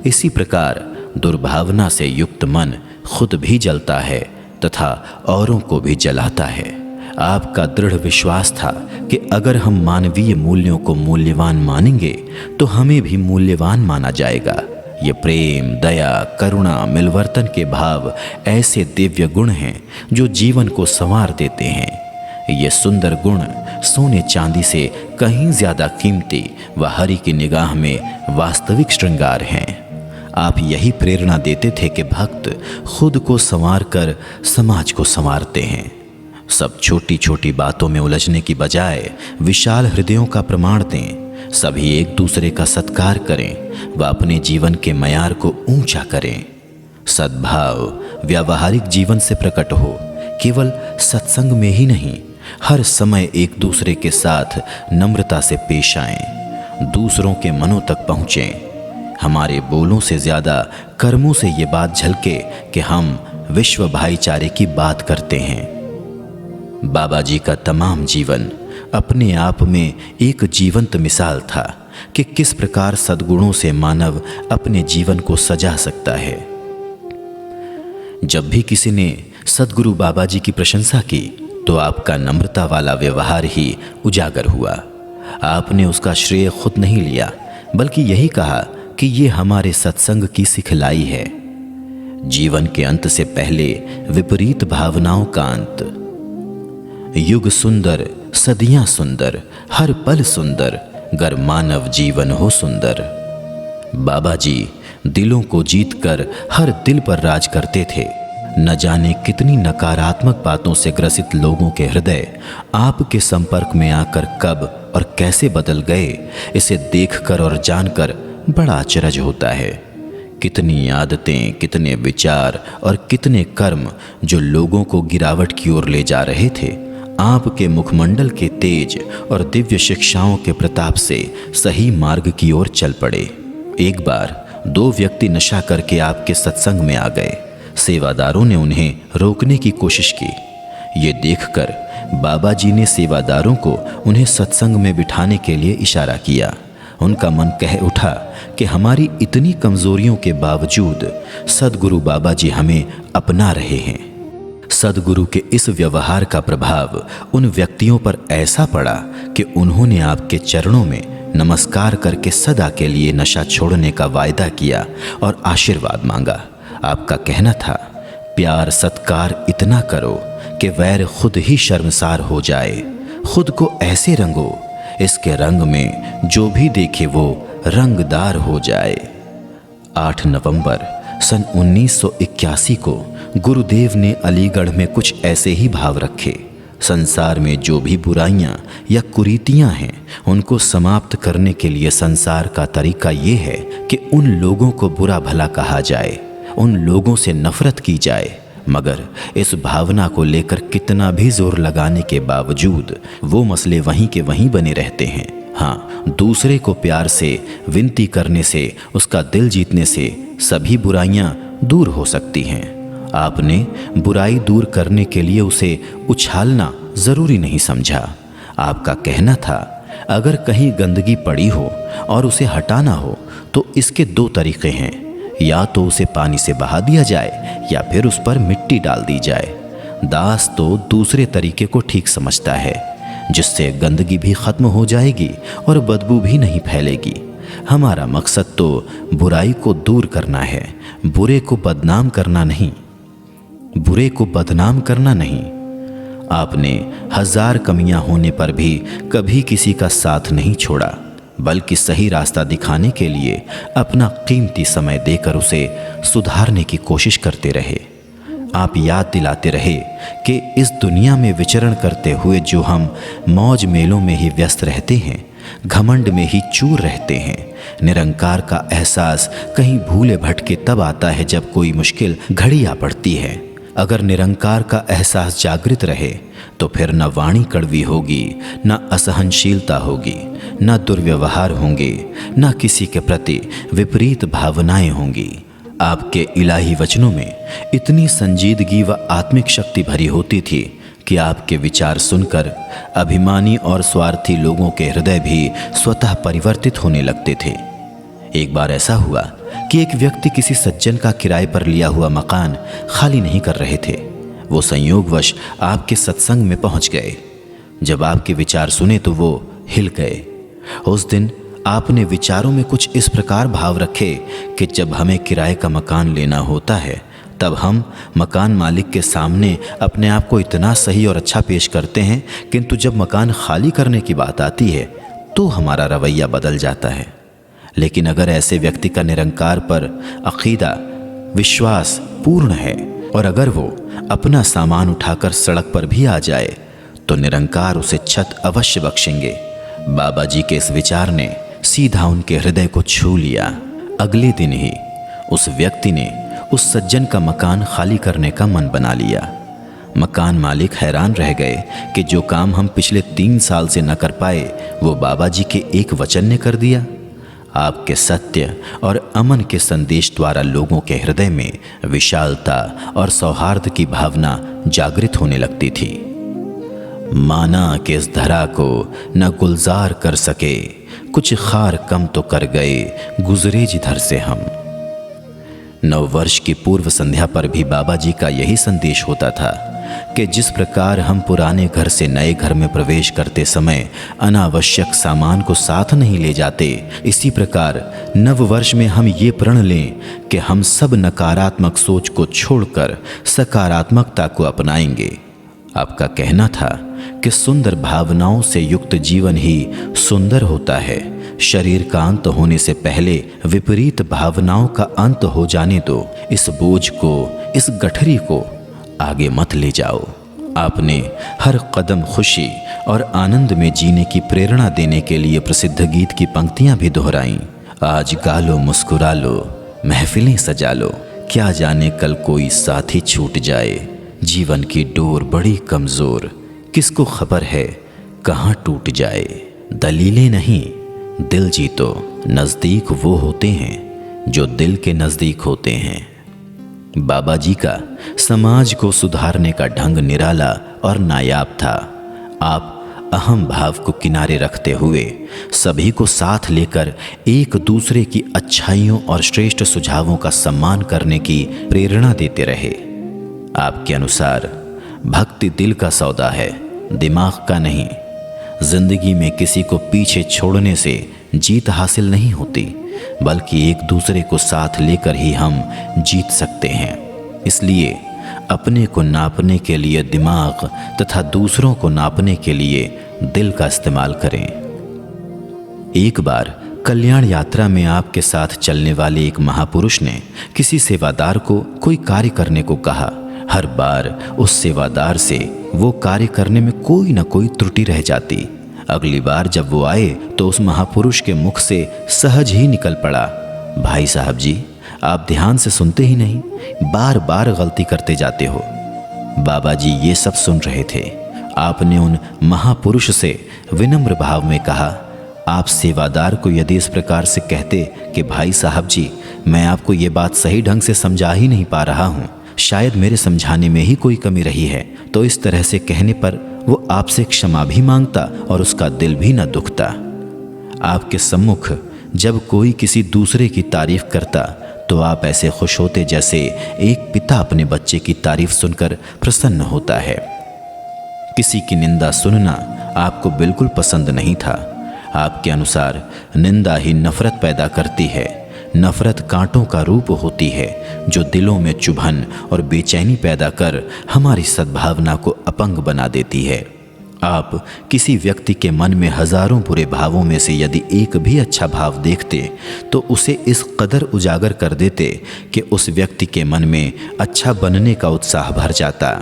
इसी प्रकार दुर्भावना से युक्त मन खुद भी जलता है तथा औरों को भी जलाता है। आपका दृढ़ विश्वास था कि अगर हम मानवीय मूल्यों को मूल्यवान मानेंगे तो हमें भी मूल्यवान माना जाएगा। ये प्रेम, दया, करुणा, मिलवर्तन के भाव ऐसे दिव्य गुण हैं जो जीवन को संवार देते हैं। ये सुंदर गुण सोने चांदी से कहीं ज्यादा कीमती व हरि की निगाह में वास्तविक श्रृंगार हैं। आप यही प्रेरणा देते थे कि भक्त खुद को संवार कर समाज को संवारते हैं। सब छोटी छोटी बातों में उलझने की बजाय विशाल हृदयों का प्रमाण दें। सभी एक दूसरे का सत्कार करें व अपने जीवन के मयार को ऊंचा करें। सद्भाव व्यावहारिक जीवन से प्रकट हो, केवल सत्संग में ही नहीं, हर समय एक दूसरे के साथ नम्रता से पेश आएं, दूसरों के मनों तक पहुँचें। हमारे बोलों से ज़्यादा कर्मों से ये बात झलके कि हम विश्व भाईचारे की बात करते हैं। बाबा जी का तमाम जीवन अपने आप में एक जीवंत मिसाल था कि किस प्रकार सद्गुणों से मानव अपने जीवन को सजा सकता है। जब भी किसी ने सद्गुरु बाबा जी की प्रशंसा की तो आपका नम्रता वाला व्यवहार ही उजागर हुआ। आपने उसका श्रेय खुद नहीं लिया, बल्कि यही कहा कि ये हमारे सत्संग की सिखलाई है। जीवन के अंत से पहले विपरीत भावनाओं का अंत। युग सुंदर, सदियां सुंदर, हर पल सुंदर, गर मानव जीवन हो सुंदर। बाबा जी दिलों को जीतकर हर दिल पर राज करते थे। न जाने कितनी नकारात्मक बातों से ग्रसित लोगों के हृदय आपके संपर्क में आकर कब और कैसे बदल गए, इसे देखकर और जानकर बड़ा अचरज होता है। कितनी आदतें, कितने विचार और कितने कर्म जो लोगों को गिरावट की ओर ले जा रहे थे, आपके मुखमंडल के तेज और दिव्य शिक्षाओं के प्रताप से सही मार्ग की ओर चल पड़े। एक बार 2 व्यक्ति नशा करके आपके सत्संग में आ गए। सेवादारों ने उन्हें रोकने की कोशिश की। ये देखकर बाबा जी ने सेवादारों को उन्हें सत्संग में बिठाने के लिए इशारा किया। उनका मन कह उठा कि हमारी इतनी कमजोरियों के बावजूद सद्गुरु बाबा जी हमें अपना रहे हैं। सद्गुरु के इस व्यवहार का प्रभाव उन व्यक्तियों पर ऐसा पड़ा कि उन्होंने आपके चरणों में नमस्कार करके सदा के लिए नशा छोड़ने का वायदा किया और आशीर्वाद मांगा। आपका कहना था, प्यार सत्कार इतना करो कि वैर खुद ही शर्मसार हो जाए। खुद को ऐसे रंगो, इसके रंग में जो भी देखे वो रंगदार हो जाए। 8 नवंबर सन 1981 को गुरुदेव ने अलीगढ़ में कुछ ऐसे ही भाव रखे। संसार में जो भी बुराइयां या कुरीतियां हैं, उनको समाप्त करने के लिए संसार का तरीका ये है कि उन लोगों को बुरा भला कहा जाए, उन लोगों से नफरत की जाए। मगर इस भावना को लेकर कितना भी जोर लगाने के बावजूद वो मसले वहीं के वहीं बने रहते हैं। हाँ, दूसरे को प्यार से विनती करने से, उसका दिल जीतने से सभी बुराइयां दूर हो सकती हैं। आपने बुराई दूर करने के लिए उसे उछालना जरूरी नहीं समझा। आपका कहना था, अगर कहीं गंदगी पड़ी हो और उसे हटाना हो तो इसके 2 तरीके हैं, या तो उसे पानी से बहा दिया जाए या फिर उस पर मिट्टी डाल दी जाए। दास तो दूसरे तरीके को ठीक समझता है, जिससे गंदगी भी खत्म हो जाएगी और बदबू भी नहीं फैलेगी। हमारा मकसद तो बुराई को दूर करना है, बुरे को बदनाम करना नहीं। बुरे को बदनाम करना नहीं। आपने 1000 कमियां होने पर भी कभी किसी का साथ नहीं छोड़ा, बल्कि सही रास्ता दिखाने के लिए अपना कीमती समय देकर उसे सुधारने की कोशिश करते रहे। आप याद दिलाते रहे कि इस दुनिया में विचरण करते हुए जो हम मौज मेलों में ही व्यस्त रहते हैं, घमंड में ही चूर रहते हैं, निरंकार का एहसास कहीं भूले भटके तब आता है जब कोई मुश्किल घड़ी आ पड़ती है। अगर निरंकार का एहसास जागृत रहे तो फिर न वाणी कड़वी होगी, न असहनशीलता होगी, न दुर्व्यवहार होंगे, न किसी के प्रति विपरीत भावनाएं होंगी। आपके इलाही वचनों में इतनी संजीदगी व आत्मिक शक्ति भरी होती थी कि आपके विचार सुनकर अभिमानी और स्वार्थी लोगों के हृदय भी स्वतः परिवर्तित होने लगते थे। एक बार ऐसा हुआ कि एक व्यक्ति किसी सज्जन का किराए पर लिया हुआ मकान खाली नहीं कर रहे थे। वो संयोगवश आपके सत्संग में पहुंच गए। जब आपके विचार सुने तो वो हिल गए। उस दिन आपने विचारों में कुछ इस प्रकार भाव रखे कि जब हमें किराए का मकान लेना होता है तब हम मकान मालिक के सामने अपने आप को इतना सही और अच्छा पेश करते हैं, किंतु जब मकान खाली करने की बात आती है तो हमारा रवैया बदल जाता है। लेकिन अगर ऐसे व्यक्ति का निरंकार पर अकीदा विश्वास पूर्ण है और अगर वो अपना सामान उठाकर सड़क पर भी आ जाए तो निरंकार उसे छत अवश्य बख्शेंगे। बाबा जी के इस विचार ने सीधा उनके हृदय को छू लिया। अगले दिन ही उस व्यक्ति ने उस सज्जन का मकान खाली करने का मन बना लिया। मकान मालिक हैरान रह गए कि जो काम हम पिछले 3 साल से न कर पाए वो बाबा जी के एक वचन ने कर दिया। आपके सत्य और अमन के संदेश द्वारा लोगों के हृदय में विशालता और सौहार्द की भावना जागृत होने लगती थी। माना कि इस धरा को न गुलजार कर सके, कुछ खार कम तो कर गए गुजरे जिधर से हम। 9 वर्ष की पूर्व संध्या पर भी बाबा जी का यही संदेश होता था कि जिस प्रकार हम पुराने घर से नए घर में प्रवेश करते समय अनावश्यक सामान को साथ नहीं ले जाते, इसी प्रकार नव वर्ष में हम ये प्रण लें कि हम सब नकारात्मक सोच को छोड़कर सकारात्मकता को अपनाएंगे। आपका कहना था कि सुंदर भावनाओं से युक्त जीवन ही सुंदर होता है। शरीर का अंत होने से पहले विपरीत भावनाओं का अंत हो जाने दो। इस बोझ को, इस गठरी को आगे मत ले जाओ। आपने हर कदम खुशी और आनंद में जीने की प्रेरणा देने के लिए प्रसिद्ध गीत की पंक्तियां भी दोहराईं। आज गा लो, मुस्कुरा लो, महफिलें सजा लो, क्या जाने कल कोई साथी छूट जाए। जीवन की डोर बड़ी कमजोर, किसको खबर है कहाँ टूट जाए। दलीलें नहीं दिल जीतो, नज़दीक वो होते हैं जो दिल के नज़दीक होते हैं। बाबा जी का समाज को सुधारने का ढंग निराला और नायाब था। आप अहम भाव को किनारे रखते हुए सभी को साथ लेकर एक दूसरे की अच्छाइयों और श्रेष्ठ सुझावों का सम्मान करने की प्रेरणा देते रहे। आपके अनुसार भक्ति दिल का सौदा है, दिमाग का नहीं। जिंदगी में किसी को पीछे छोड़ने से जीत हासिल नहीं होती, बल्कि एक दूसरे को साथ लेकर ही हम जीत सकते हैं। इसलिए अपने को नापने के लिए दिमाग तथा दूसरों को नापने के लिए दिल का इस्तेमाल करें। एक बार कल्याण यात्रा में आपके साथ चलने वाले एक महापुरुष ने किसी सेवादार को कोई कार्य करने को कहा। हर बार उस सेवादार से वो कार्य करने में कोई न कोई त्रुटि रह जाती। अगली बार जब वो आए तो उस महापुरुष के मुख से सहज ही निकल पड़ा, भाई साहब जी, आप ध्यान से सुनते ही नहीं, बार बार गलती करते जाते हो। बाबा जी ये सब सुन रहे थे। आपने उन महापुरुष से विनम्र भाव में कहा, आप सेवादार को यदि इस प्रकार से कहते कि भाई साहब जी, मैं आपको ये बात सही ढंग से समझा ही नहीं पा रहा हूँ, शायद मेरे समझाने में ही कोई कमी रही है, तो इस तरह से कहने पर वो आपसे क्षमा भी मांगता और उसका दिल भी न दुखता। आपके सम्मुख जब कोई किसी दूसरे की तारीफ करता तो आप ऐसे खुश होते जैसे एक पिता अपने बच्चे की तारीफ सुनकर प्रसन्न होता है। किसी की निंदा सुनना आपको बिल्कुल पसंद नहीं था। आपके अनुसार निंदा ही नफरत पैदा करती है। नफरत कांटों का रूप होती है जो दिलों में चुभन और बेचैनी पैदा कर हमारी सद्भावना को अपंग बना देती है। आप किसी व्यक्ति के मन में हजारों बुरे भावों में से यदि एक भी अच्छा भाव देखते तो उसे इस कदर उजागर कर देते कि उस व्यक्ति के मन में अच्छा बनने का उत्साह भर जाता।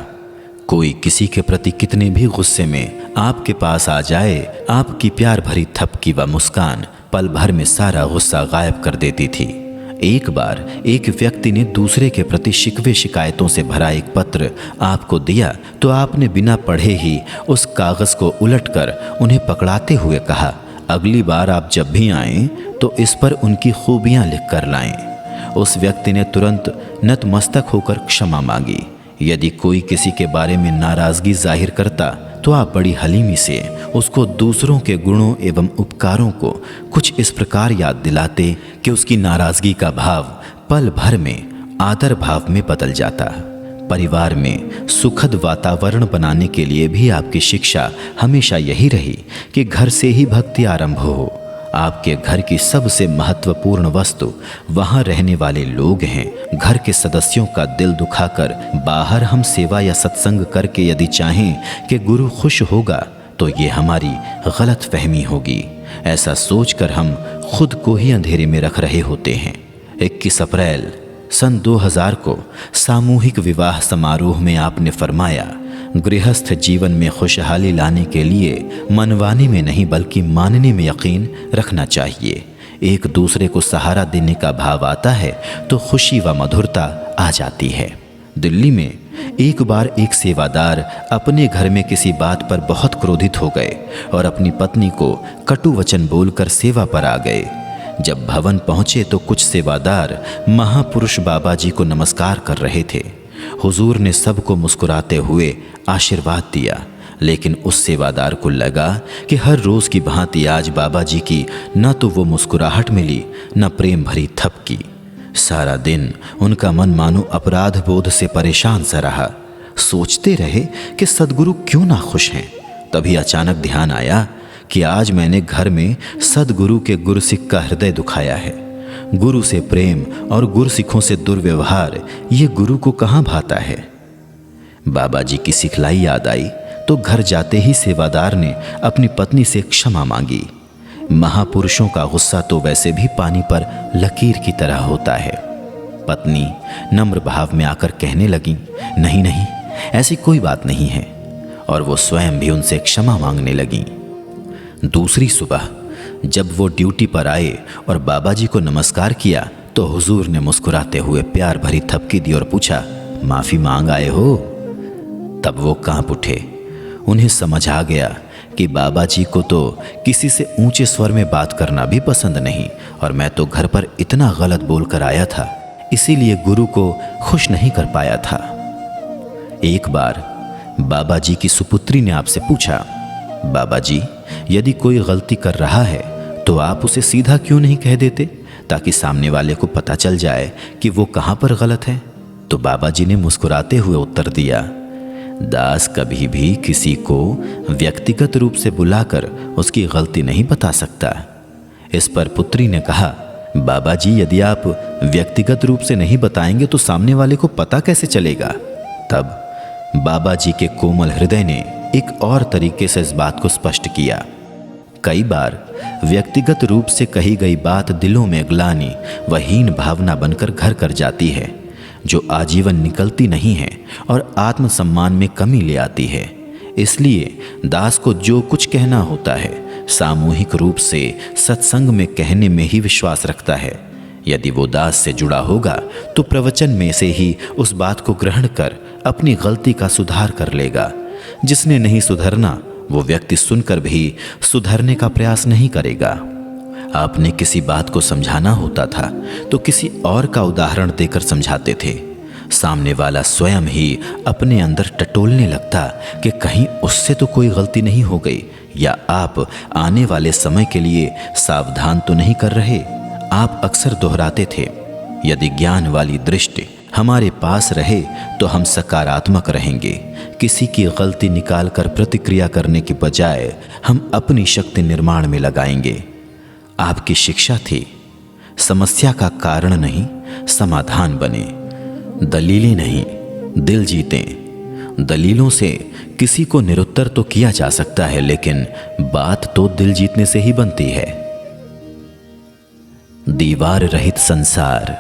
कोई किसी के प्रति कितने भी गुस्से में आपके पास आ जाए, आपकी प्यार भरी थपकी व मुस्कान पल भर में सारा गुस्सा गायब कर देती थी। एक बार एक व्यक्ति ने दूसरे के प्रति शिकवे शिकायतों से भरा एक पत्र आपको दिया तो आपने बिना पढ़े ही उस कागज को उलटकर उन्हें पकड़ाते हुए कहा, अगली बार आप जब भी आएं तो इस पर उनकी खूबियां लिख कर लाएं। उस व्यक्ति ने तुरंत नतमस्तक होकर क्षमा मांगी। यदि कोई किसी के बारे में नाराजगी जाहिर करता तो आप बड़ी हलीमी से उसको दूसरों के गुणों एवं उपकारों को कुछ इस प्रकार याद दिलाते कि उसकी नाराजगी का भाव पल भर में आदर भाव में बदल जाता। परिवार में सुखद वातावरण बनाने के लिए भी आपकी शिक्षा हमेशा यही रही कि घर से ही भक्ति आरंभ हो। आपके घर की सबसे महत्वपूर्ण वस्तु वहां रहने वाले लोग हैं। घर के सदस्यों का दिल दुखाकर बाहर हम सेवा या सत्संग करके यदि चाहें कि गुरु खुश होगा तो ये हमारी गलत फहमी होगी। ऐसा सोचकर हम खुद को ही अंधेरे में रख रहे होते हैं। 21 अप्रैल सन 2000 को सामूहिक विवाह समारोह में आपने फरमाया, गृहस्थ जीवन में खुशहाली लाने के लिए मनवाने में नहीं बल्कि मानने में यकीन रखना चाहिए। एक दूसरे को सहारा देने का भाव आता है तो खुशी व मधुरता आ जाती है। दिल्ली में एक बार एक सेवादार अपने घर में किसी बात पर बहुत क्रोधित हो गए और अपनी पत्नी को कटु वचन बोलकर सेवा पर आ गए। जब भवन पहुंचे तो कुछ सेवादार महापुरुष बाबा जी को नमस्कार कर रहे थे। हुजूर ने सबको मुस्कुराते हुए आशीर्वाद दिया, लेकिन उस सेवादार को लगा कि हर रोज की भांति आज बाबा जी की न तो वो मुस्कुराहट मिली न प्रेम भरी थपकी। सारा दिन उनका मन मानो अपराध बोध से परेशान सा रहा। सोचते रहे कि सदगुरु क्यों ना खुश हैं। तभी अचानक ध्यान आया कि आज मैंने घर में सदगुरु के गुरसिख का हृदय दुखाया है। गुरु से प्रेम और गुरसिखों से दुर्व्यवहार ये गुरु को कहाँ भाता है। बाबा जी की सिखलाई याद आई तो घर जाते ही सेवादार ने अपनी पत्नी से क्षमा मांगी। महापुरुषों का गुस्सा तो वैसे भी पानी पर लकीर की तरह होता है। पत्नी नम्र भाव में आकर कहने लगी, नहीं नहीं, ऐसी कोई बात नहीं है, और वो स्वयं भी उनसे क्षमा मांगने लगी। दूसरी सुबह जब वो ड्यूटी पर आए और बाबा जी को नमस्कार किया तो हुजूर ने मुस्कुराते हुए प्यार भरी थपकी दी और पूछा, माफ़ी मांग आए हो? तब वो कांप उठे। उन्हें समझ आ गया कि बाबा जी को तो किसी से ऊंचे स्वर में बात करना भी पसंद नहीं, और मैं तो घर पर इतना गलत बोलकर आया था, इसीलिए गुरु को खुश नहीं कर पाया था। एक बार बाबा जी की सुपुत्री ने आपसे पूछा, बाबा जी यदि कोई गलती कर रहा है तो आप उसे सीधा क्यों नहीं कह देते ताकि सामने वाले को पता चल जाए कि वो कहाँ पर गलत है? तो बाबा जी ने मुस्कुराते हुए उत्तर दिया, दास कभी भी किसी को व्यक्तिगत रूप से बुलाकर उसकी गलती नहीं बता सकता। इस पर पुत्री ने कहा, बाबा जी यदि आप व्यक्तिगत रूप से नहीं बताएंगे तो सामने वाले को पता कैसे चलेगा? तब बाबा जी के कोमल हृदय ने एक और तरीके से इस बात को स्पष्ट किया। कई बार व्यक्तिगत रूप से कही गई बात दिलों में ग्लानि व हीन भावना बनकर घर कर जाती है, जो आजीवन निकलती नहीं है और आत्मसम्मान में कमी ले आती है। इसलिए दास को जो कुछ कहना होता है सामूहिक रूप से सत्संग में कहने में ही विश्वास रखता है। यदि वो दास से जुड़ा होगा तो प्रवचन में से ही उस बात को ग्रहण कर अपनी गलती का सुधार कर लेगा। जिसने नहीं सुधरना वो व्यक्ति सुनकर भी सुधरने का प्रयास नहीं करेगा। आपने किसी बात को समझाना होता था तो किसी और का उदाहरण देकर समझाते थे। सामने वाला स्वयं ही अपने अंदर टटोलने लगता कि कहीं उससे तो कोई गलती नहीं हो गई, या आप आने वाले समय के लिए सावधान तो नहीं कर रहे। आप अक्सर दोहराते थे, यदि ज्ञान वाली दृष्टि हमारे पास रहे तो हम सकारात्मक रहेंगे। किसी की गलती निकालकर प्रतिक्रिया करने के बजाय हम अपनी शक्ति निर्माण में लगाएंगे। आपकी शिक्षा थी, समस्या का कारण नहीं समाधान बने। दलीलें नहीं दिल जीतें। दलीलों से किसी को निरुत्तर तो किया जा सकता है, लेकिन बात तो दिल जीतने से ही बनती है। दीवार रहित संसार।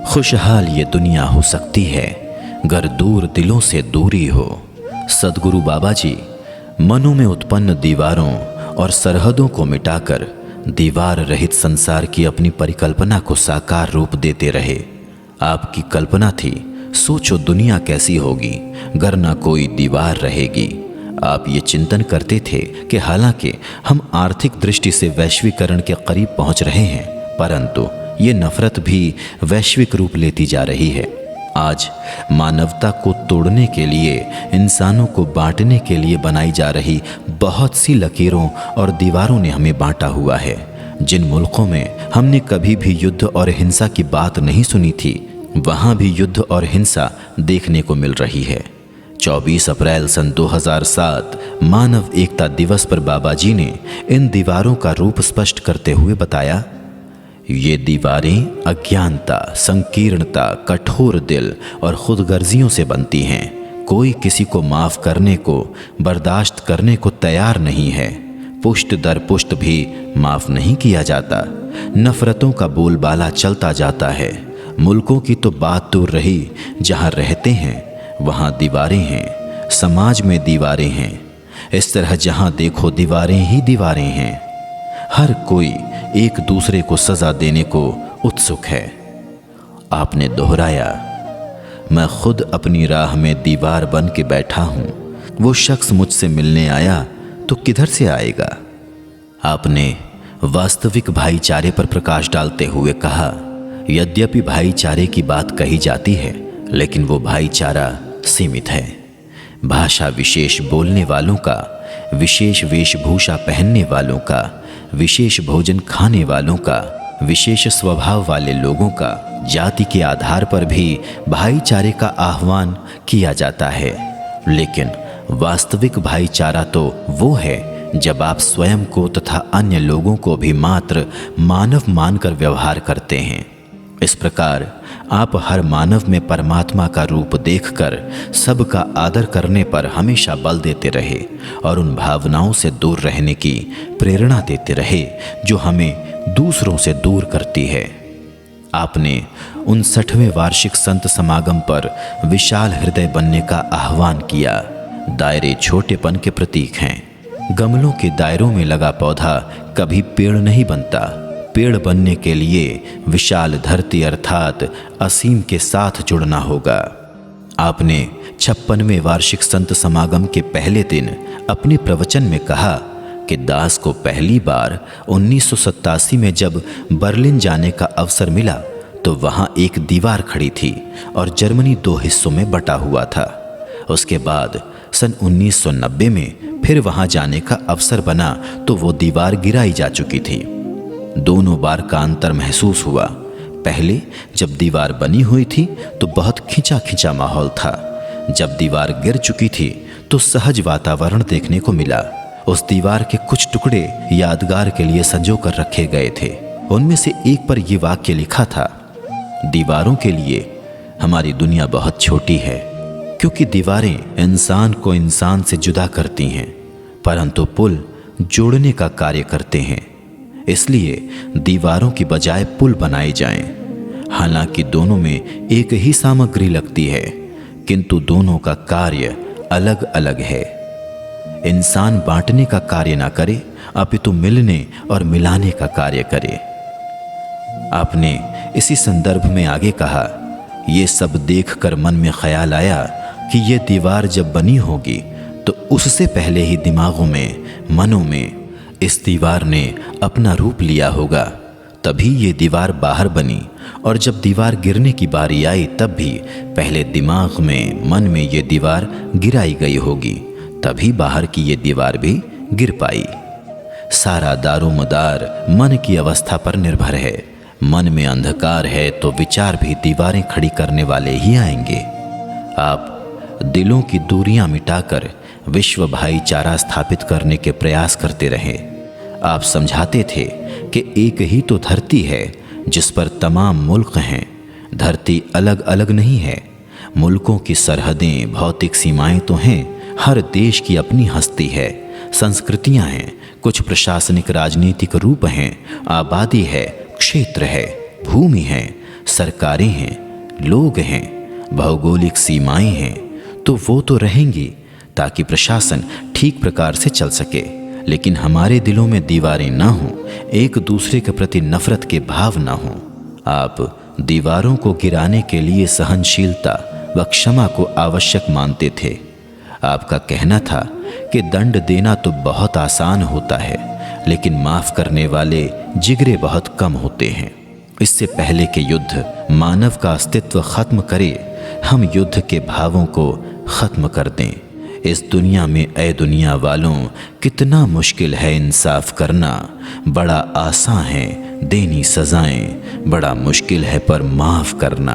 खुशहाल ये दुनिया हो सकती है गर दूर दिलों से दूरी हो। सदगुरु बाबा जी मनों में उत्पन्न दीवारों और सरहदों को मिटाकर दीवार रहित संसार की अपनी परिकल्पना को साकार रूप देते रहे। आपकी कल्पना थी, सोचो दुनिया कैसी होगी गर ना कोई दीवार रहेगी। आप ये चिंतन करते थे कि हालांकि हम आर्थिक दृष्टि से वैश्वीकरण के करीब पहुंच रहे हैं, परंतु ये नफरत भी वैश्विक रूप लेती जा रही है। आज मानवता को तोड़ने के लिए, इंसानों को बांटने के लिए बनाई जा रही बहुत सी लकीरों और दीवारों ने हमें बांटा हुआ है। जिन मुल्कों में हमने कभी भी युद्ध और हिंसा की बात नहीं सुनी थी, वहाँ भी युद्ध और हिंसा देखने को मिल रही है। 24 अप्रैल सन 2007 मानव एकता दिवस पर बाबा जी ने इन दीवारों का रूप स्पष्ट करते हुए बताया, ये दीवारें अज्ञानता, संकीर्णता, कठोर दिल और खुदगर्जियों से बनती हैं। कोई किसी को माफ करने को, बर्दाश्त करने को तैयार नहीं है। पुष्ट दर पुष्ट भी माफ नहीं किया जाता। नफरतों का बोलबाला चलता जाता है। मुल्कों की तो बात दूर रही, जहां रहते हैं वहां दीवारें हैं, समाज में दीवारें हैं। इस तरह जहां देखो दीवारें ही दीवारें हैं। हर कोई एक दूसरे को सजा देने को उत्सुक है। आपने दोहराया, मैं खुद अपनी राह में दीवार बन के बैठा हूं। वो शख्स मुझसे मिलने आया तो किधर से आएगा? आपने वास्तविक भाईचारे पर प्रकाश डालते हुए कहा, यद्यपि भाईचारे की बात कही जाती है, लेकिन वो भाईचारा सीमित है। भाषा विशेष बोलने वालों का, विशेष वेशभूषा पहनने वालों का, विशेष भोजन खाने वालों का, विशेष स्वभाव वाले लोगों का, जाति के आधार पर भी भाईचारे का आह्वान किया जाता है। लेकिन वास्तविक भाईचारा तो वो है जब आप स्वयं को तथा अन्य लोगों को भी मात्र मानव मानकर व्यवहार करते हैं। इस प्रकार आप हर मानव में परमात्मा का रूप देखकर सबका आदर करने पर हमेशा बल देते रहे और उन भावनाओं से दूर रहने की प्रेरणा देते रहे जो हमें दूसरों से दूर करती है। आपने 59वें वार्षिक संत समागम पर विशाल हृदय बनने का आह्वान किया। दायरे छोटेपन के प्रतीक हैं। गमलों के दायरों में लगा पौधा कभी पेड़ नहीं बनता। पेड़ बनने के लिए विशाल धरती अर्थात असीम के साथ जुड़ना होगा। आपने 56वें वार्षिक संत समागम के पहले दिन अपने प्रवचन में कहा कि दास को पहली बार 1987 में जब बर्लिन जाने का अवसर मिला तो वहां एक दीवार खड़ी थी और जर्मनी 2 हिस्सों में बटा हुआ था। उसके बाद सन 1990 में फिर वहां जाने का अवसर बना तो वो दीवार गिराई जा चुकी थी। दोनों बार का अंतर महसूस हुआ। पहले जब दीवार बनी हुई थी तो बहुत खिंचा खिंचा माहौल था। जब दीवार गिर चुकी थी तो सहज वातावरण देखने को मिला। उस दीवार के कुछ टुकड़े यादगार के लिए संजो कर रखे गए थे। उनमें से एक पर यह वाक्य लिखा था, दीवारों के लिए हमारी दुनिया बहुत छोटी है, क्योंकि दीवारें इंसान को इंसान से जुदा करती हैं, परंतु पुल जोड़ने का कार्य करते हैं। इसलिए दीवारों की बजाय पुल बनाए जाएं। हालांकि दोनों में एक ही सामग्री लगती है, किंतु दोनों का कार्य अलग अलग है। इंसान बांटने का कार्य ना करे, अपितु मिलने और मिलाने का कार्य करे। आपने इसी संदर्भ में आगे कहा, ये सब देखकर मन में ख्याल आया कि ये दीवार जब बनी होगी तो उससे पहले ही दिमागों में, मनों में इस दीवार ने अपना रूप लिया होगा। तभी ये दीवार बाहर बनी और जब दीवार गिरने की बारी आई तब भी पहले दिमाग में, मन में ये दीवार गिराई गई होगी, तभी बाहर की ये दीवार भी गिर पाई। सारा दारोमदार मन की अवस्था पर निर्भर है। मन में अंधकार है तो विचार भी दीवारें खड़ी करने वाले ही आएंगे। आप दिलों की दूरियां मिटाकर विश्व भाईचारा स्थापित करने के प्रयास करते रहे। आप समझाते थे कि एक ही तो धरती है जिस पर तमाम मुल्क हैं। धरती अलग अलग नहीं है। मुल्कों की सरहदें, भौतिक सीमाएं तो हैं। हर देश की अपनी हस्ती है, संस्कृतियां हैं, कुछ प्रशासनिक राजनीतिक रूप हैं, आबादी है, क्षेत्र है, भूमि है, सरकारें हैं, लोग हैं, भौगोलिक सीमाएं हैं। तो वो तो रहेंगी ताकि प्रशासन ठीक प्रकार से चल सके। लेकिन हमारे दिलों में दीवारें ना हों, एक दूसरे के प्रति नफरत के भाव ना हों। आप दीवारों को गिराने के लिए सहनशीलता व क्षमा को आवश्यक मानते थे। आपका कहना था कि दंड देना तो बहुत आसान होता है, लेकिन माफ करने वाले जिगरे बहुत कम होते हैं। इससे पहले कि युद्ध मानव का अस्तित्व खत्म करे, हम युद्ध के भावों को खत्म कर दें। इस दुनिया में ऐ दुनिया वालों, कितना मुश्किल है इंसाफ करना। बड़ा आसान है देनी सजाएं, बड़ा मुश्किल है पर माफ करना।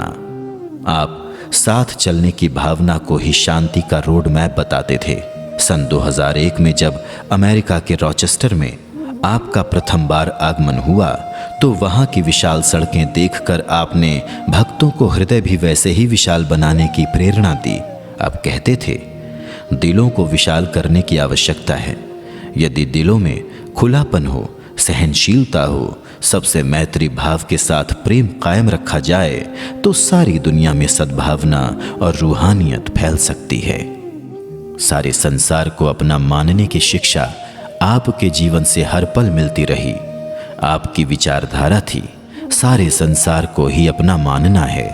आप साथ चलने की भावना को ही शांति का रोड मैप बताते थे। सन 2001 में जब अमेरिका के रॉचेस्टर में आपका प्रथम बार आगमन हुआ तो वहाँ की विशाल सड़कें देखकर आपने भक्तों को हृदय भी वैसे ही विशाल बनाने की प्रेरणा दी। आप कहते थे, दिलों को विशाल करने की आवश्यकता है। यदि दिलों में खुलापन हो, सहनशीलता हो, सबसे मैत्री भाव के साथ प्रेम कायम रखा जाए तो सारी दुनिया में सद्भावना और रूहानियत फैल सकती है। सारे संसार को अपना मानने की शिक्षा आपके जीवन से हर पल मिलती रही। आपकी विचारधारा थी, सारे संसार को ही अपना मानना है।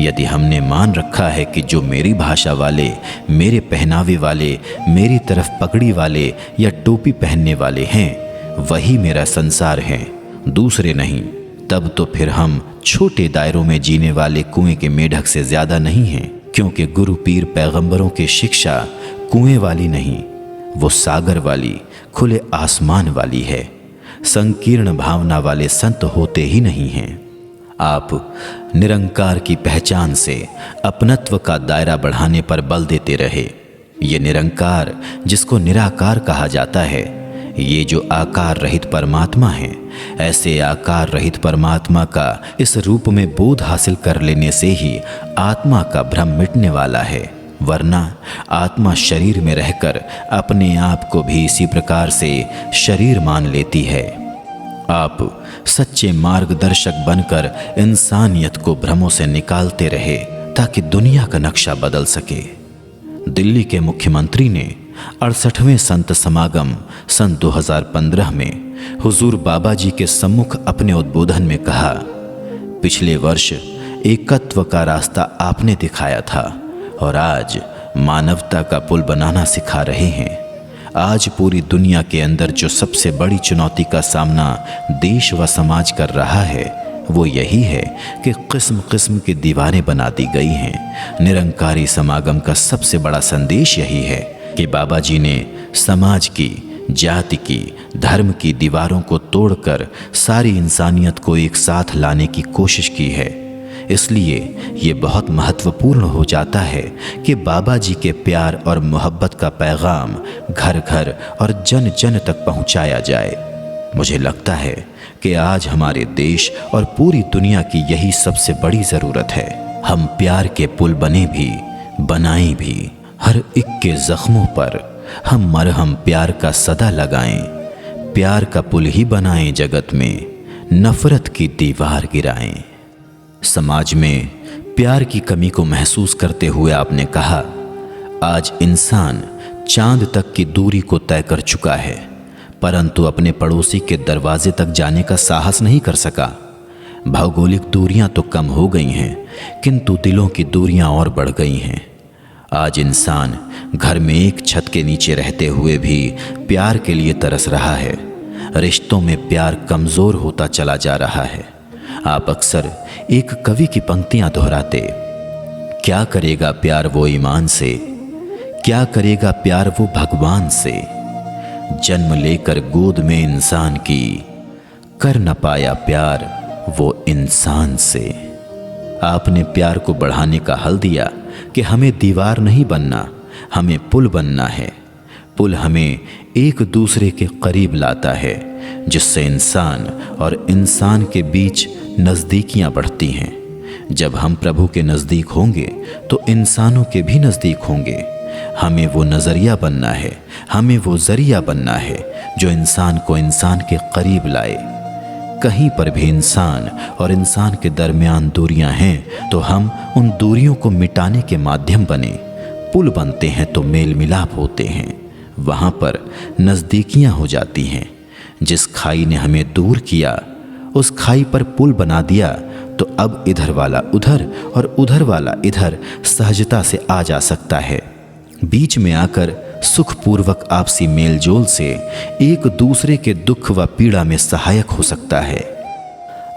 यदि हमने मान रखा है कि जो मेरी भाषा वाले, मेरे पहनावे वाले, मेरी तरफ पगड़ी वाले या टोपी पहनने वाले हैं, वही मेरा संसार है, दूसरे नहीं, तब तो फिर हम छोटे दायरों में जीने वाले कुएं के मेढक से ज्यादा नहीं हैं। क्योंकि गुरु पीर पैगंबरों की शिक्षा कुएं वाली नहीं, वो सागर वाली, खुले आसमान वाली है। संकीर्ण भावना वाले संत होते ही नहीं हैं। आप निरंकार की पहचान से अपनत्व का दायरा बढ़ाने पर बल देते रहे। ये निरंकार, जिसको निराकार कहा जाता है, ये जो आकार रहित परमात्मा है, ऐसे आकार रहित परमात्मा का इस रूप में बोध हासिल कर लेने से ही आत्मा का भ्रम मिटने वाला है। वरना आत्मा शरीर में रहकर अपने आप को भी इसी प्रकार से शरीर मान लेती है। आप सच्चे मार्गदर्शक बनकर इंसानियत को भ्रमों से निकालते रहे ताकि दुनिया का नक्शा बदल सके। दिल्ली के मुख्यमंत्री ने 68वें संत समागम सन 2015 में हुजूर बाबा जी के सम्मुख अपने उद्बोधन में कहा, पिछले वर्ष एकत्व का रास्ता आपने दिखाया था और आज मानवता का पुल बनाना सिखा रहे हैं। आज पूरी दुनिया के अंदर जो सबसे बड़ी चुनौती का सामना देश व समाज कर रहा है वो यही है कि किस्म किस्म की दीवारें बना दी गई हैं। निरंकारी समागम का सबसे बड़ा संदेश यही है कि बाबा जी ने समाज की, जाति की, धर्म की दीवारों को तोड़कर सारी इंसानियत को एक साथ लाने की कोशिश की है। इसलिए ये बहुत महत्वपूर्ण हो जाता है कि बाबा जी के प्यार और मोहब्बत का पैगाम घर घर और जन जन तक पहुंचाया जाए। मुझे लगता है कि आज हमारे देश और पूरी दुनिया की यही सबसे बड़ी ज़रूरत है। हम प्यार के पुल बने भी, बनाएं भी। हर एक के जख्मों पर हम मरहम प्यार का सदा लगाएं। प्यार का पुल ही बनाएं जगत में, नफरत की दीवार गिराएं। समाज में प्यार की कमी को महसूस करते हुए आपने कहा, आज इंसान चांद तक की दूरी को तय कर चुका है, परंतु अपने पड़ोसी के दरवाजे तक जाने का साहस नहीं कर सका। भौगोलिक दूरियां तो कम हो गई हैं, किंतु दिलों की दूरियां और बढ़ गई हैं। आज इंसान घर में एक छत के नीचे रहते हुए भी प्यार के लिए तरस रहा है। रिश्तों में प्यार कमज़ोर होता चला जा रहा है। आप अक्सर एक कवि की पंक्तियां दोहराते, क्या करेगा प्यार वो ईमान से, क्या करेगा प्यार वो भगवान से, जन्म लेकर गोद में इंसान की, कर न पाया प्यार वो इंसान से। आपने प्यार को बढ़ाने का हल दिया कि हमें दीवार नहीं बनना, हमें पुल बनना है। पुल हमें एक दूसरे के करीब लाता है, जिससे इंसान और इंसान के बीच नज़दीकियां बढ़ती हैं। जब हम प्रभु के नज़दीक होंगे तो इंसानों के भी नज़दीक होंगे। हमें वो नज़रिया बनना है, हमें वो ज़रिया बनना है जो इंसान को इंसान के करीब लाए। कहीं पर भी इंसान और इंसान के दरमियान दूरियां हैं तो हम उन दूरियों को मिटाने के माध्यम बने। पुल बनते हैं तो मेल मिलाप होते हैं, वहाँ पर नज़दीकियां हो जाती हैं। जिस खाई ने हमें दूर किया उस खाई पर पुल बना दिया तो अब इधर वाला उधर और उधर वाला इधर सहजता से आ जा सकता है। बीच में आकर सुखपूर्वक आपसी मेलजोल से एक दूसरे के दुख व पीड़ा में सहायक हो सकता है।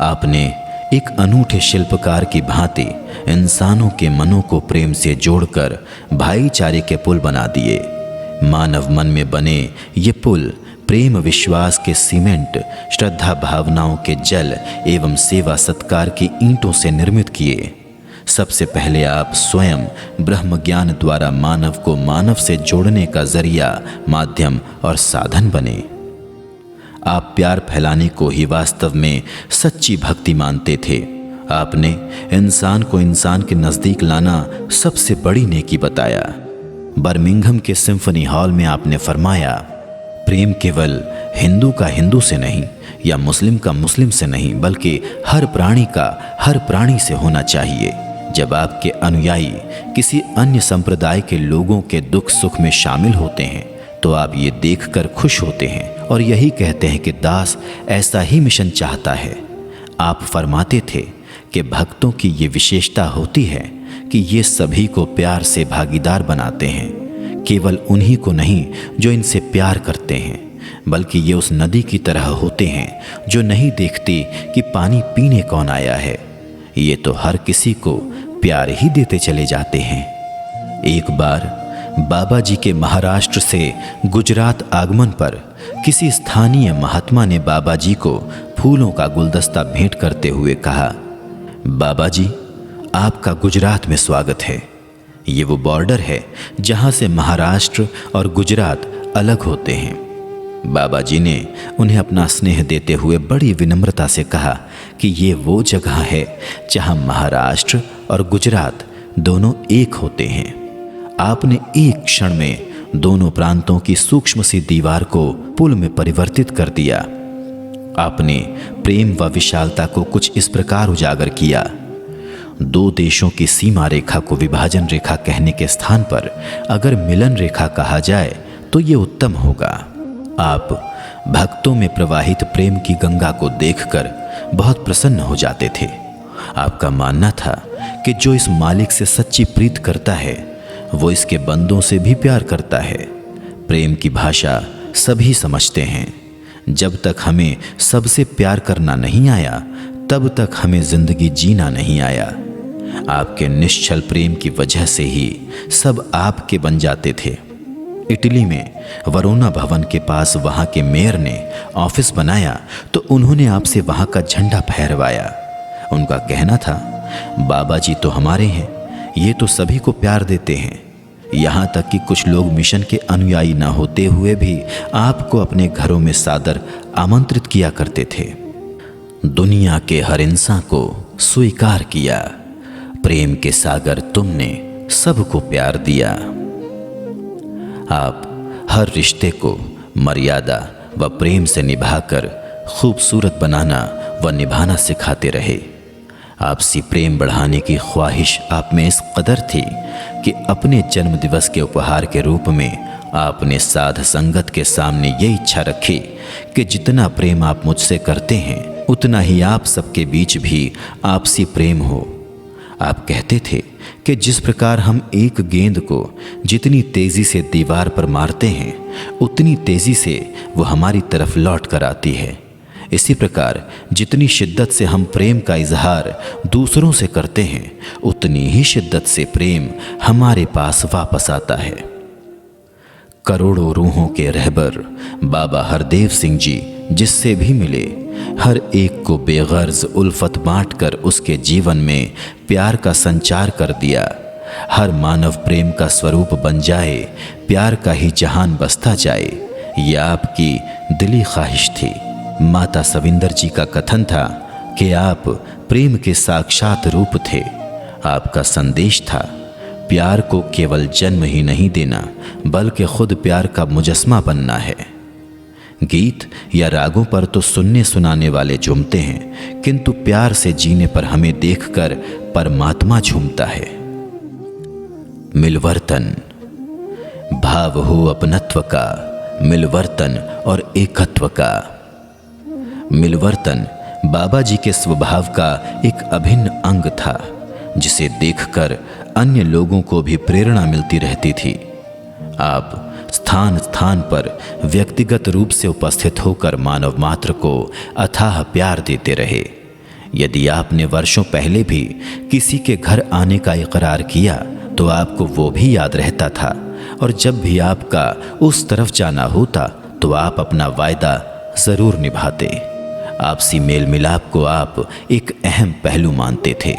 आपने एक अनूठे शिल्पकार की भांति इंसानों के मनों को प्रेम से जोड़कर भाईचारे के पुल बना दिए। मानव मन में बने ये पुल प्रेम विश्वास के सीमेंट, श्रद्धा भावनाओं के जल एवं सेवा सत्कार की ईंटों से निर्मित किए। सबसे पहले आप स्वयं ब्रह्म ज्ञान द्वारा मानव को मानव से जोड़ने का जरिया, माध्यम और साधन बने। आप प्यार फैलाने को ही वास्तव में सच्ची भक्ति मानते थे। आपने इंसान को इंसान के नज़दीक लाना सबसे बड़ी नेकी बताया। बर्मिंघम के सिम्फनी हॉल में आपने फरमाया, प्रेम केवल हिंदू का हिंदू से नहीं या मुस्लिम का मुस्लिम से नहीं, बल्कि हर प्राणी का हर प्राणी से होना चाहिए। जब आपके अनुयायी किसी अन्य संप्रदाय के लोगों के दुख सुख में शामिल होते हैं तो आप ये देखकर खुश होते हैं और यही कहते हैं कि दास ऐसा ही मिशन चाहता है। आप फरमाते थे कि भक्तों की ये विशेषता होती है कि ये सभी को प्यार से भागीदार बनाते हैं, केवल उन्हीं को नहीं जो इनसे प्यार करते हैं, बल्कि ये उस नदी की तरह होते हैं जो नहीं देखती कि पानी पीने कौन आया है। ये तो हर किसी को प्यार ही देते चले जाते हैं। एक बार बाबा जी के महाराष्ट्र से गुजरात आगमन पर किसी स्थानीय महात्मा ने बाबा जी को फूलों का गुलदस्ता भेंट करते हुए कहा, बाबा जी आपका गुजरात में स्वागत है। ये वो बॉर्डर है जहाँ से महाराष्ट्र और गुजरात अलग होते हैं। बाबा जी ने उन्हें अपना स्नेह देते हुए बड़ी विनम्रता से कहा कि ये वो जगह है जहाँ महाराष्ट्र और गुजरात दोनों एक होते हैं। आपने एक क्षण में दोनों प्रांतों की सूक्ष्म सी दीवार को पुल में परिवर्तित कर दिया। आपने प्रेम व विशालता को कुछ इस प्रकार उजागर किया। दो देशों की सीमा रेखा को विभाजन रेखा कहने के स्थान पर अगर मिलन रेखा कहा जाए तो ये उत्तम होगा। आप भक्तों में प्रवाहित प्रेम की गंगा को देखकर बहुत प्रसन्न हो जाते थे। आपका मानना था कि जो इस मालिक से सच्ची प्रीत करता है वो इसके बंदों से भी प्यार करता है। प्रेम की भाषा सभी समझते हैं। जब तक हमें सबसे प्यार करना नहीं आया तब तक हमें जिंदगी जीना नहीं आया। आपके निश्चल प्रेम की वजह से ही सब आपके बन जाते थे। इटली में वरोना भवन के पास वहाँ के मेयर ने ऑफिस बनाया तो उन्होंने आपसे वहाँ का झंडा फहरवाया। उनका कहना था, बाबा जी तो हमारे हैं, ये तो सभी को प्यार देते हैं। यहाँ तक कि कुछ लोग मिशन के अनुयायी न होते हुए भी आपको अपने घरों में सादर आमंत्रित किया करते थे। दुनिया के हर इंसान को स्वीकार किया। प्रेम के सागर तुमने सबको प्यार दिया। आप हर रिश्ते को मर्यादा व प्रेम से निभाकर खूबसूरत बनाना व निभाना सिखाते रहे। आपसी प्रेम बढ़ाने की ख्वाहिश आप में इस कदर थी कि अपने जन्मदिवस के उपहार के रूप में आपने साध संगत के सामने ये इच्छा रखी कि जितना प्रेम आप मुझसे करते हैं उतना ही आप सबके बीच भी आपसी प्रेम हो। आप कहते थे कि जिस प्रकार हम एक गेंद को जितनी तेजी से दीवार पर मारते हैं उतनी तेजी से वो हमारी तरफ लौट कर आती है, इसी प्रकार जितनी शिद्दत से हम प्रेम का इजहार दूसरों से करते हैं उतनी ही शिद्दत से प्रेम हमारे पास वापस आता है। करोड़ों रूहों के रहबर बाबा हरदेव सिंह जी जिससे भी मिले हर एक को बेगर्ज उल्फत बांटकर उसके जीवन में प्यार का संचार कर दिया। हर मानव प्रेम का स्वरूप बन जाए, प्यार का ही जहान बसता जाए, यह आपकी दिली ख्वाहिश थी। माता सविंदर जी का कथन था कि आप प्रेम के साक्षात रूप थे। आपका संदेश था, प्यार को केवल जन्म ही नहीं देना बल्कि खुद प्यार का मुजस्मा बनना है। गीत या रागों पर तो सुनने सुनाने वाले झूमते हैं, किंतु प्यार से जीने पर हमें देखकर परमात्मा झूमता है। मिलवर्तन भाव हो अपनत्व का, मिलवर्तन और एकत्व का। मिलवर्तन बाबा जी के स्वभाव का एक अभिन्न अंग था जिसे देखकर अन्य लोगों को भी प्रेरणा मिलती रहती थी। आप स्थान स्थान पर व्यक्तिगत रूप से उपस्थित होकर मानव मात्र को अथाह प्यार देते रहे। यदि आपने वर्षों पहले भी किसी के घर आने का इकरार किया तो आपको वो भी याद रहता था, और जब भी आपका उस तरफ जाना होता तो आप अपना वायदा जरूर निभाते। आपसी मेल मिलाप को आप एक अहम पहलू मानते थे।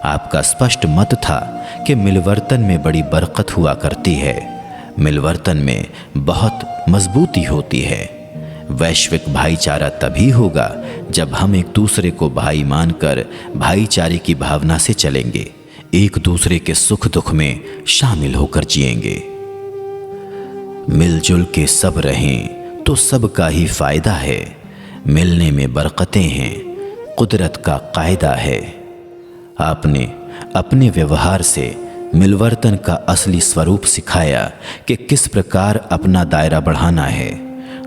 आपका स्पष्ट मत था कि मिलवर्तन में बड़ी बरकत हुआ करती है, मिलवर्तन में बहुत मजबूती होती है। वैश्विक भाईचारा तभी होगा जब हम एक दूसरे को भाई मानकर भाईचारे की भावना से चलेंगे, एक दूसरे के सुख दुख में शामिल होकर जिएंगे। मिलजुल के सब रहें तो सबका ही फायदा है, मिलने में बरकतें हैं, कुदरत का कायदा है। आपने अपने व्यवहार से मिलवर्तन का असली स्वरूप सिखाया कि किस प्रकार अपना दायरा बढ़ाना है,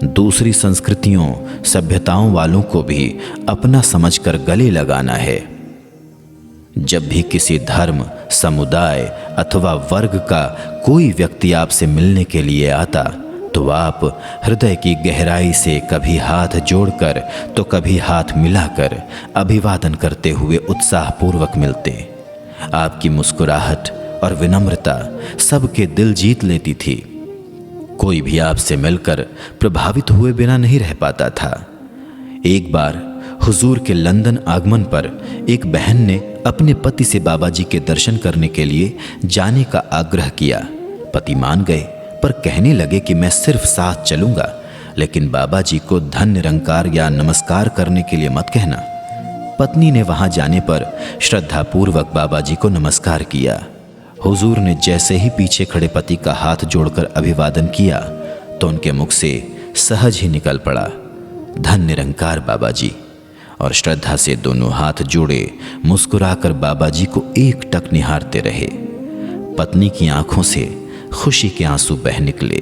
दूसरी संस्कृतियों सभ्यताओं वालों को भी अपना समझकर गले लगाना है। जब भी किसी धर्म, समुदाय अथवा वर्ग का कोई व्यक्ति आपसे मिलने के लिए आता तो आप हृदय की गहराई से कभी हाथ जोड़कर तो कभी हाथ मिलाकर अभिवादन करते हुए उत्साहपूर्वक मिलते। आपकी मुस्कुराहट और विनम्रता सबके दिल जीत लेती थी। कोई भी आपसे मिलकर प्रभावित हुए बिना नहीं रह पाता था। एक बार हुजूर के लंदन आगमन पर एक बहन ने अपने पति से बाबा जी के दर्शन करने के लिए जाने का आग्रह किया। पति मान गए पर कहने लगे कि मैं सिर्फ साथ चलूंगा, लेकिन बाबा जी को धन निरंकार या नमस्कार करने के लिए मत कहना। पत्नी ने वहां जाने पर श्रद्धापूर्वक बाबा जी को नमस्कार किया। हुजूर ने जैसे ही पीछे खड़े पति का हाथ जोड़कर अभिवादन किया तो उनके मुख से सहज ही निकल पड़ा, धन निरंकार बाबा जी। और श्रद्धा से दोनों हाथ जोड़े मुस्कुराकर बाबा जी को एकटक निहारते रहे। पत्नी की आंखों से खुशी के आंसू बह निकले।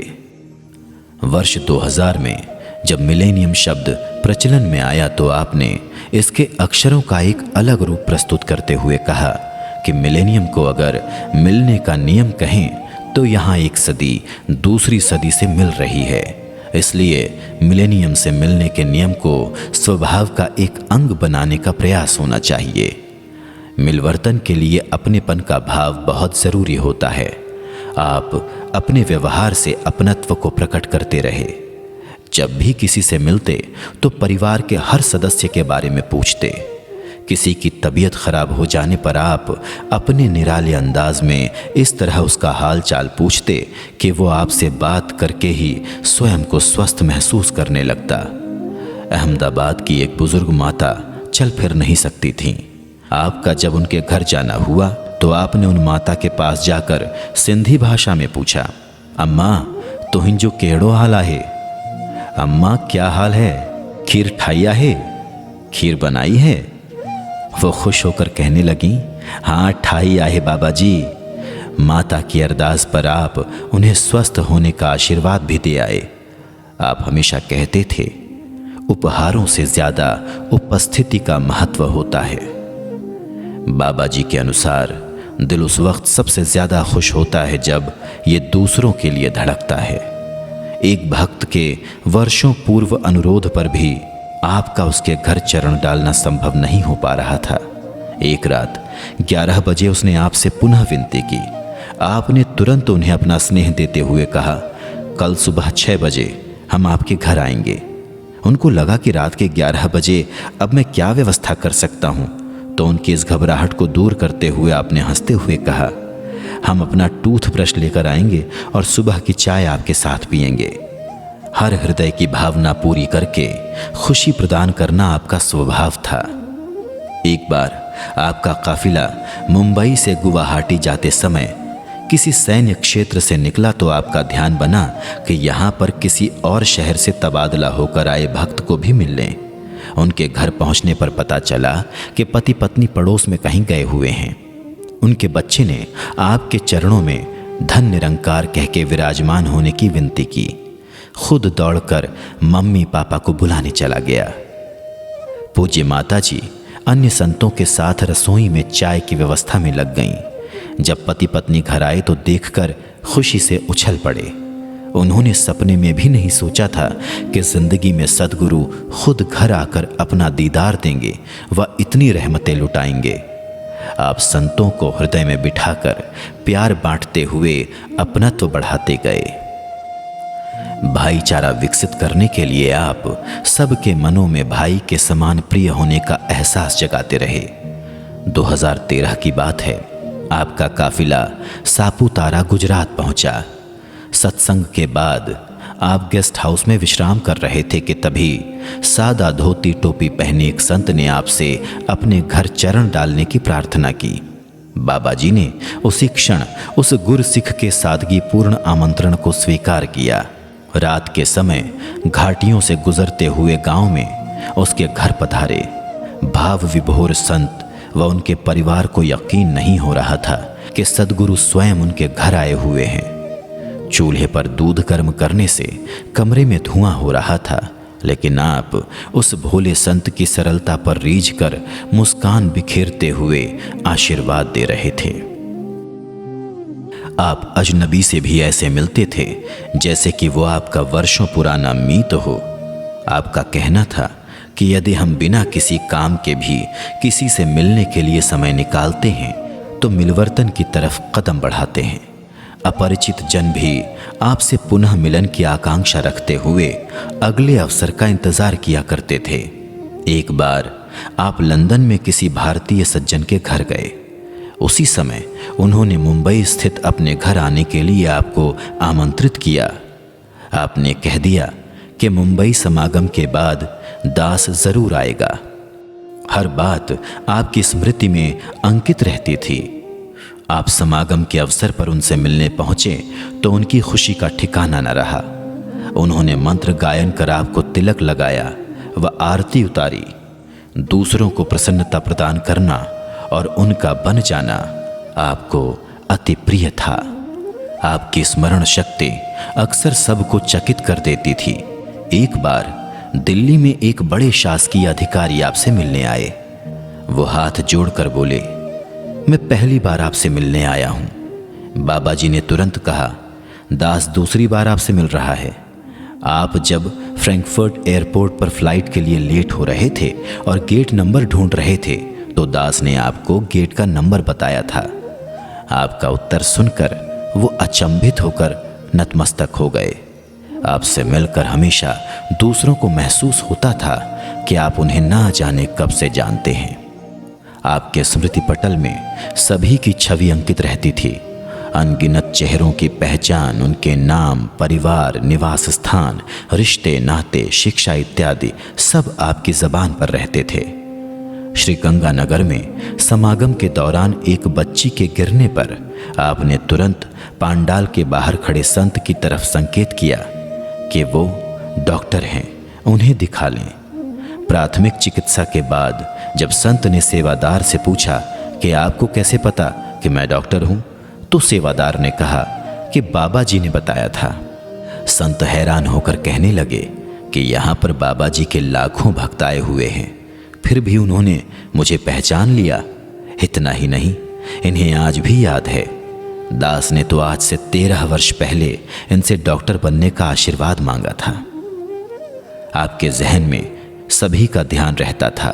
वर्ष 2000 में जब मिलेनियम शब्द प्रचलन में आया तो आपने इसके अक्षरों का एक अलग रूप प्रस्तुत करते हुए कहा कि मिलेनियम को अगर मिलने का नियम कहें तो यहाँ एक सदी दूसरी सदी से मिल रही है, इसलिए मिलेनियम से मिलने के नियम को स्वभाव का एक अंग बनाने का प्रयास होना चाहिए। मिलवर्तन के लिए अपनेपन का भाव बहुत जरूरी होता है। आप अपने व्यवहार से अपनत्व को प्रकट करते रहे। जब भी किसी से मिलते तो परिवार के हर सदस्य के बारे में पूछते। किसी की तबीयत खराब हो जाने पर आप अपने निराले अंदाज में इस तरह उसका हाल चाल पूछते कि वो आपसे बात करके ही स्वयं को स्वस्थ महसूस करने लगता। अहमदाबाद की एक बुजुर्ग माता चल फिर नहीं सकती थीं। आपका जब उनके घर जाना हुआ तो आपने उन माता के पास जाकर सिंधी भाषा में पूछा, अम्मा तुहिंजो केड़ो हाल आहे? अम्मा क्या हाल है? खीर ठाइया है? खीर बनाई है? वो खुश होकर कहने लगी, हाँ ठाई आहे बाबा जी। माता की अरदास पर आप उन्हें स्वस्थ होने का आशीर्वाद भी दे आए। आप हमेशा कहते थे, उपहारों से ज्यादा उपस्थिति का महत्व होता है। बाबा जी के अनुसार दिल उस वक्त सबसे ज्यादा खुश होता है जब ये दूसरों के लिए धड़कता है। एक भक्त के वर्षों पूर्व अनुरोध पर भी आपका उसके घर चरण डालना संभव नहीं हो पा रहा था। एक रात 11 बजे उसने आपसे पुनः विनती की। आपने तुरंत उन्हें अपना स्नेह देते हुए कहा, कल सुबह 6 बजे हम आपके घर आएंगे। उनको लगा कि रात के 11 बजे अब मैं क्या व्यवस्था कर सकता हूँ, तो उनकी इस घबराहट को दूर करते हुए आपने हंसते हुए कहा, हम अपना टूथब्रश लेकर आएंगे और सुबह की चाय आपके साथ पिएंगे। हर हृदय की भावना पूरी करके खुशी प्रदान करना आपका स्वभाव था। एक बार आपका काफिला मुंबई से गुवाहाटी जाते समय किसी सैन्य क्षेत्र से निकला तो आपका ध्यान बना कि यहाँ पर किसी और शहर से तबादला होकर आए भक्त को भी मिल लें। उनके घर पहुँचने पर पता चला कि पति पत्नी पड़ोस में कहीं गए हुए हैं। उनके बच्चे ने आपके चरणों में धन निरंकार कह के विराजमान होने की विनती की। खुद दौड़कर मम्मी पापा को बुलाने चला गया। पूज्य माता जी अन्य संतों के साथ रसोई में चाय की व्यवस्था में लग गईं। जब पति पत्नी घर आए तो देखकर खुशी से उछल पड़े। उन्होंने सपने में भी नहीं सोचा था कि जिंदगी में सदगुरु खुद घर आकर अपना दीदार देंगे व इतनी रहमतें लुटाएंगे। आप संतों को हृदय में बिठाकर प्यार बांटते हुए अपनत्व बढ़ाते गए। भाईचारा विकसित करने के लिए आप सबके मनों में भाई के समान प्रिय होने का एहसास जगाते रहे। 2013 की बात है। आपका काफिला सापुतारा गुजरात पहुंचा। सत्संग के बाद आप गेस्ट हाउस में विश्राम कर रहे थे कि तभी सादा धोती टोपी पहने एक संत ने आपसे अपने घर चरण डालने की प्रार्थना की। बाबा जी ने उसी क्षण उस गुरसिख के सादगीपूर्ण आमंत्रण को स्वीकार किया। रात के समय घाटियों से गुजरते हुए गांव में उसके घर पधारे। भाव विभोर संत व उनके परिवार को यकीन नहीं हो रहा था कि सद्गुरु स्वयं उनके घर आए हुए हैं। चूल्हे पर दूध गर्म करने से कमरे में धुआं हो रहा था, लेकिन आप उस भोले संत की सरलता पर रीझ कर मुस्कान बिखेरते हुए आशीर्वाद दे रहे थे। आप अजनबी से भी ऐसे मिलते थे जैसे कि वो आपका वर्षों पुराना मीत हो। आपका कहना था कि यदि हम बिना किसी काम के भी किसी से मिलने के लिए समय निकालते हैं तो मिलवर्तन की तरफ कदम बढ़ाते हैं। अपरिचित जन भी आपसे पुनः मिलन की आकांक्षा रखते हुए अगले अवसर का इंतजार किया करते थे। एक बार आप लंदन में किसी भारतीय सज्जन के घर गए। उसी समय उन्होंने मुंबई स्थित अपने घर आने के लिए आपको आमंत्रित किया। आपने कह दिया कि मुंबई समागम के बाद दास जरूर आएगा। हर बात आपकी स्मृति में अंकित रहती थी। आप समागम के अवसर पर उनसे मिलने पहुंचे तो उनकी खुशी का ठिकाना न रहा। उन्होंने मंत्र गायन कर आपको तिलक लगाया व आरती उतारी। दूसरों को प्रसन्नता प्रदान करना और उनका बन जाना आपको अति प्रिय था। आपकी स्मरण शक्ति अक्सर सबको चकित कर देती थी। एक बार दिल्ली में एक बड़े शासकीय अधिकारी आपसे मिलने आए। वो हाथ जोड़कर बोले, मैं पहली बार आपसे मिलने आया हूं। बाबा जी ने तुरंत कहा, दास दूसरी बार आपसे मिल रहा है। आप जब फ्रैंकफर्ट एयरपोर्ट पर फ्लाइट के लिए लेट हो रहे थे और गेट नंबर ढूंढ रहे थे तो दास ने आपको गेट का नंबर बताया था। आपका उत्तर सुनकर वो अचंभित होकर नतमस्तक हो गए। आपसे मिलकर हमेशा दूसरों को महसूस होता था कि आप उन्हें ना जाने कब से जानते हैं। आपके स्मृति पटल में सभी की छवि अंकित रहती थी। अनगिनत चेहरों की पहचान, उनके नाम, परिवार, निवास स्थान, रिश्ते, नाते, शिक्षा इत्यादि सब आपकी जबान पर रहते थे। श्री गंगानगर में समागम के दौरान एक बच्ची के गिरने पर आपने तुरंत पांडाल के बाहर खड़े संत की तरफ संकेत किया कि वो डॉक्टर हैं, उन्हें दिखा लें। प्राथमिक चिकित्सा के बाद जब संत ने सेवादार से पूछा कि आपको कैसे पता कि मैं डॉक्टर हूं, तो सेवादार ने कहा कि बाबा जी ने बताया था। संत हैरान होकर कहने लगे कि यहाँ पर बाबा जी के लाखों भक्त आए हुए हैं, फिर भी उन्होंने मुझे पहचान लिया। इतना ही नहीं, इन्हें आज भी याद है। दास ने तो आज से 13 वर्ष पहले इनसे डॉक्टर बनने का आशीर्वाद मांगा था। आपके जहन में सभी का ध्यान रहता था।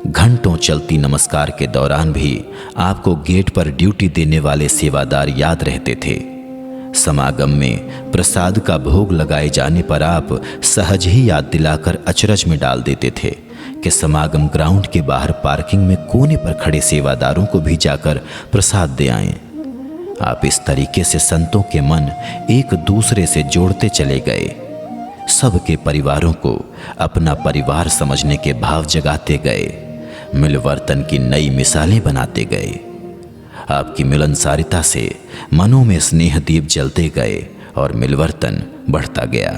घंटों चलती नमस्कार के दौरान भी आपको गेट पर ड्यूटी देने वाले सेवादार याद रहते थे। समागम में प्रसाद का भोग लगाए जाने पर आप सहज ही याद दिलाकर अचरज में डाल देते थे कि समागम ग्राउंड के बाहर पार्किंग में कोने पर खड़े सेवादारों को भी जाकर प्रसाद दे आएं। आप इस तरीके से संतों के मन एक दूसरे से जोड़ते चले गए। सबके परिवारों को अपना परिवार समझने के भाव जगाते गए, मिलवर्तन की नई मिसालें बनाते गए। आपकी मिलनसारिता से मनों में स्नेह दीप जलते गए और मिलवर्तन बढ़ता गया।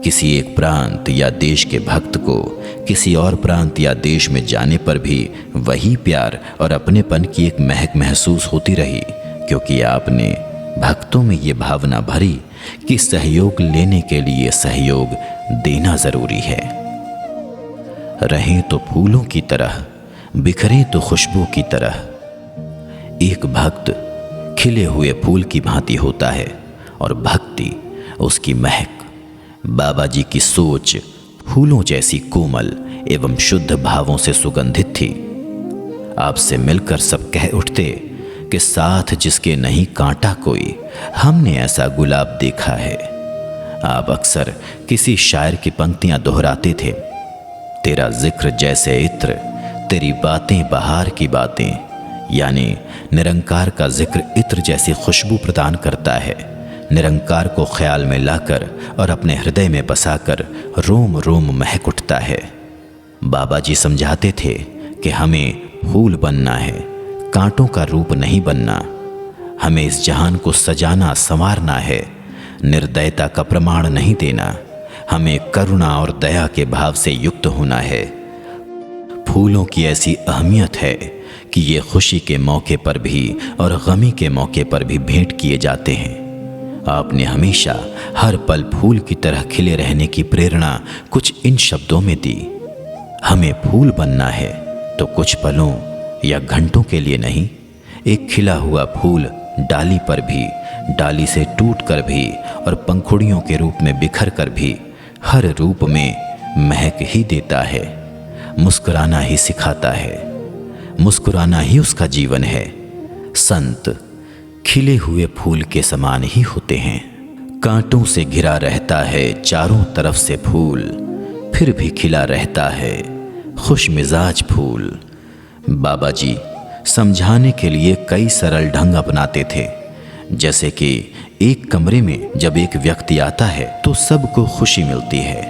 किसी एक प्रांत या देश के भक्त को किसी और प्रांत या देश में जाने पर भी वही प्यार और अपनेपन की एक महक महसूस होती रही, क्योंकि आपने भक्तों में ये भावना भरी कि सहयोग लेने के लिए सहयोग देना जरूरी है। रहें तो फूलों की तरह, बिखरें तो खुशबू की तरह। एक भक्त खिले हुए फूल की भांति होता है और भक्ति उसकी महक। बाबा जी की सोच फूलों जैसी कोमल एवं शुद्ध भावों से सुगंधित थी। आपसे मिलकर सब कह उठते कि साथ जिसके नहीं कांटा कोई, हमने ऐसा गुलाब देखा है। आप अक्सर किसी शायर की पंक्तियां दोहराते थे, तेरा जिक्र जैसे इत्र, तेरी बातें बहार की बातें, यानी निरंकार का जिक्र इत्र जैसी खुशबू प्रदान करता है। निरंकार को ख्याल में लाकर और अपने हृदय में बसाकर रोम रोम महक उठता है। बाबा जी समझाते थे कि हमें फूल बनना है, कांटों का रूप नहीं बनना। हमें इस जहान को सजाना संवारना है, निर्दयता का प्रमाण नहीं देना। हमें करुणा और दया के भाव से युक्त होना है। फूलों की ऐसी अहमियत है कि ये खुशी के मौके पर भी और गमी के मौके पर भी भेंट किए जाते हैं। आपने हमेशा हर पल फूल की तरह खिले रहने की प्रेरणा कुछ इन शब्दों में दी। हमें फूल बनना है तो कुछ पलों या घंटों के लिए नहीं। एक खिला हुआ फूल डाली पर भी, डाली से टूट कर भी और पंखुड़ियों के रूप में बिखर कर भी हर रूप में महक ही देता है। मुस्कुराना ही सिखाता है, मुस्कुराना ही उसका जीवन है। संत खिले हुए फूल के समान ही होते हैं। कांटों से घिरा रहता है चारों तरफ से फूल, फिर भी खिला रहता है खुश मिजाज फूल। बाबा जी समझाने के लिए कई सरल ढंग अपनाते थे, जैसे कि एक कमरे में जब एक व्यक्ति आता है तो सबको खुशी मिलती है,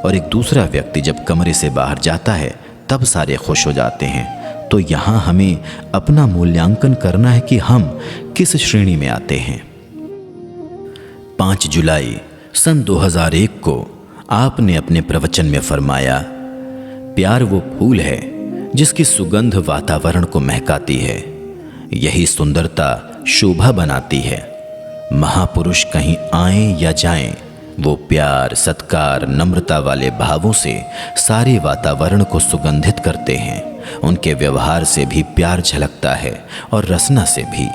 और एक दूसरा व्यक्ति जब कमरे से बाहर जाता है तब सारे खुश हो जाते हैं। तो यहाँ हमें अपना मूल्यांकन करना है कि हम किस श्रेणी में आते हैं। 5 जुलाई सन 2001 को आपने अपने प्रवचन में फरमाया, प्यार वो फूल है जिसकी सुगंध वातावरण को महकाती है। यही सुंदरता शोभा बनाती है। महापुरुष कहीं आए या जाएं, वो प्यार, सत्कार, नम्रता वाले भावों से सारे वातावरण को सुगंधित करते हैं। उनके व्यवहार से भी प्यार झलकता है और रसना से भी।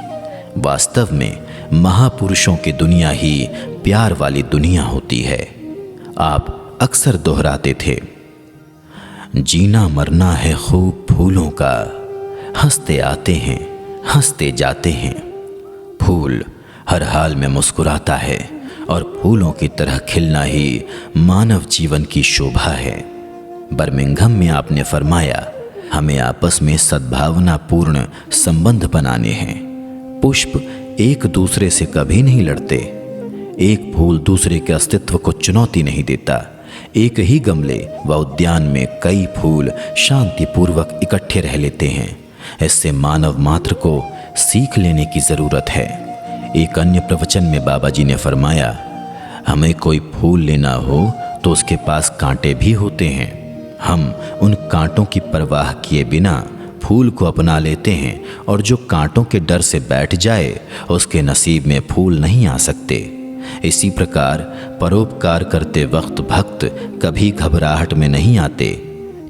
वास्तव में महापुरुषों की दुनिया ही प्यार वाली दुनिया होती है। आप अक्सर दोहराते थे, जीना मरना है खूब फूलों का, हंसते आते हैं हंसते जाते हैं। फूल हर हाल में मुस्कुराता है और फूलों की तरह खिलना ही मानव जीवन की शोभा है। बर्मिंघम में आपने फरमाया, हमें आपस में सद्भावना पूर्ण संबंध बनाने हैं। पुष्प एक दूसरे से कभी नहीं लड़ते। एक फूल दूसरे के अस्तित्व को चुनौती नहीं देता। एक ही गमले व उद्यान में कई फूल शांतिपूर्वक इकट्ठे रह लेते हैं। इससे मानव मात्र को सीख लेने की जरूरत है। एक अन्य प्रवचन में बाबा जी ने फरमाया, हमें कोई फूल लेना हो तो उसके पास कांटे भी होते हैं। हम उन कांटों की परवाह किए बिना फूल को अपना लेते हैं, और जो कांटों के डर से बैठ जाए उसके नसीब में फूल नहीं आ सकते। इसी प्रकार परोपकार करते वक्त भक्त कभी घबराहट में नहीं आते,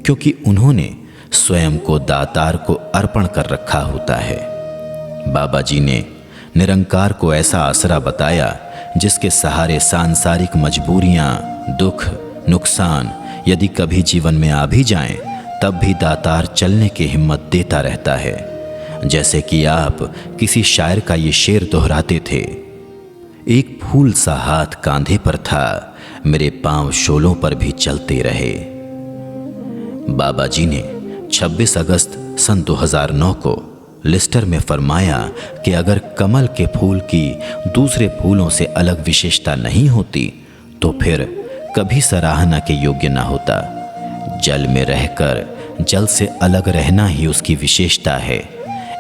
क्योंकि उन्होंने स्वयं को दातार को अर्पण कर रखा होता है। बाबा जी ने निरंकार को ऐसा आसरा बताया जिसके सहारे सांसारिक मजबूरियां, दुख, नुकसान यदि कभी जीवन में आ भी जाएं, तब भी दातार चलने की हिम्मत देता रहता है। जैसे कि आप किसी शायर का ये शेर दोहराते थे, एक फूल सा हाथ कांधे पर था, मेरे पांव शोलों पर भी चलते रहे। बाबा जी ने 26 अगस्त सन 2009 को लिस्टर में फरमाया कि अगर कमल के फूल की दूसरे फूलों से अलग विशेषता नहीं होती तो फिर कभी सराहना के योग्य न होता। जल में रहकर जल से अलग रहना ही उसकी विशेषता है।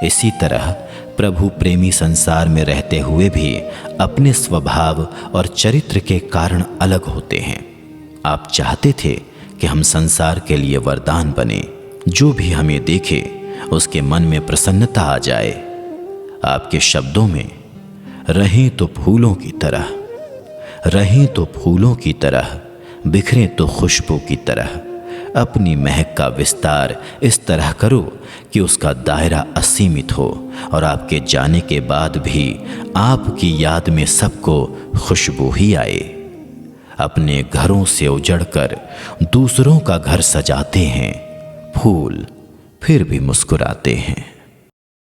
इसी तरह प्रभु प्रेमी संसार में रहते हुए भी अपने स्वभाव और चरित्र के कारण अलग होते हैं। आप चाहते थे कि हम संसार के लिए वरदान बने, जो भी हमें देखे उसके मन में प्रसन्नता आ जाए। आपके शब्दों में रहें तो फूलों की तरह, रहें तो फूलों की तरह, बिखरें तो खुशबू की तरह, अपनी महक का विस्तार इस तरह करो कि उसका दायरा असीमित हो और आपके जाने के बाद भी आपकी याद में सबको खुशबू ही आए। अपने घरों से उजड़कर दूसरों का घर सजाते हैं फूल, फिर भी मुस्कुराते हैं।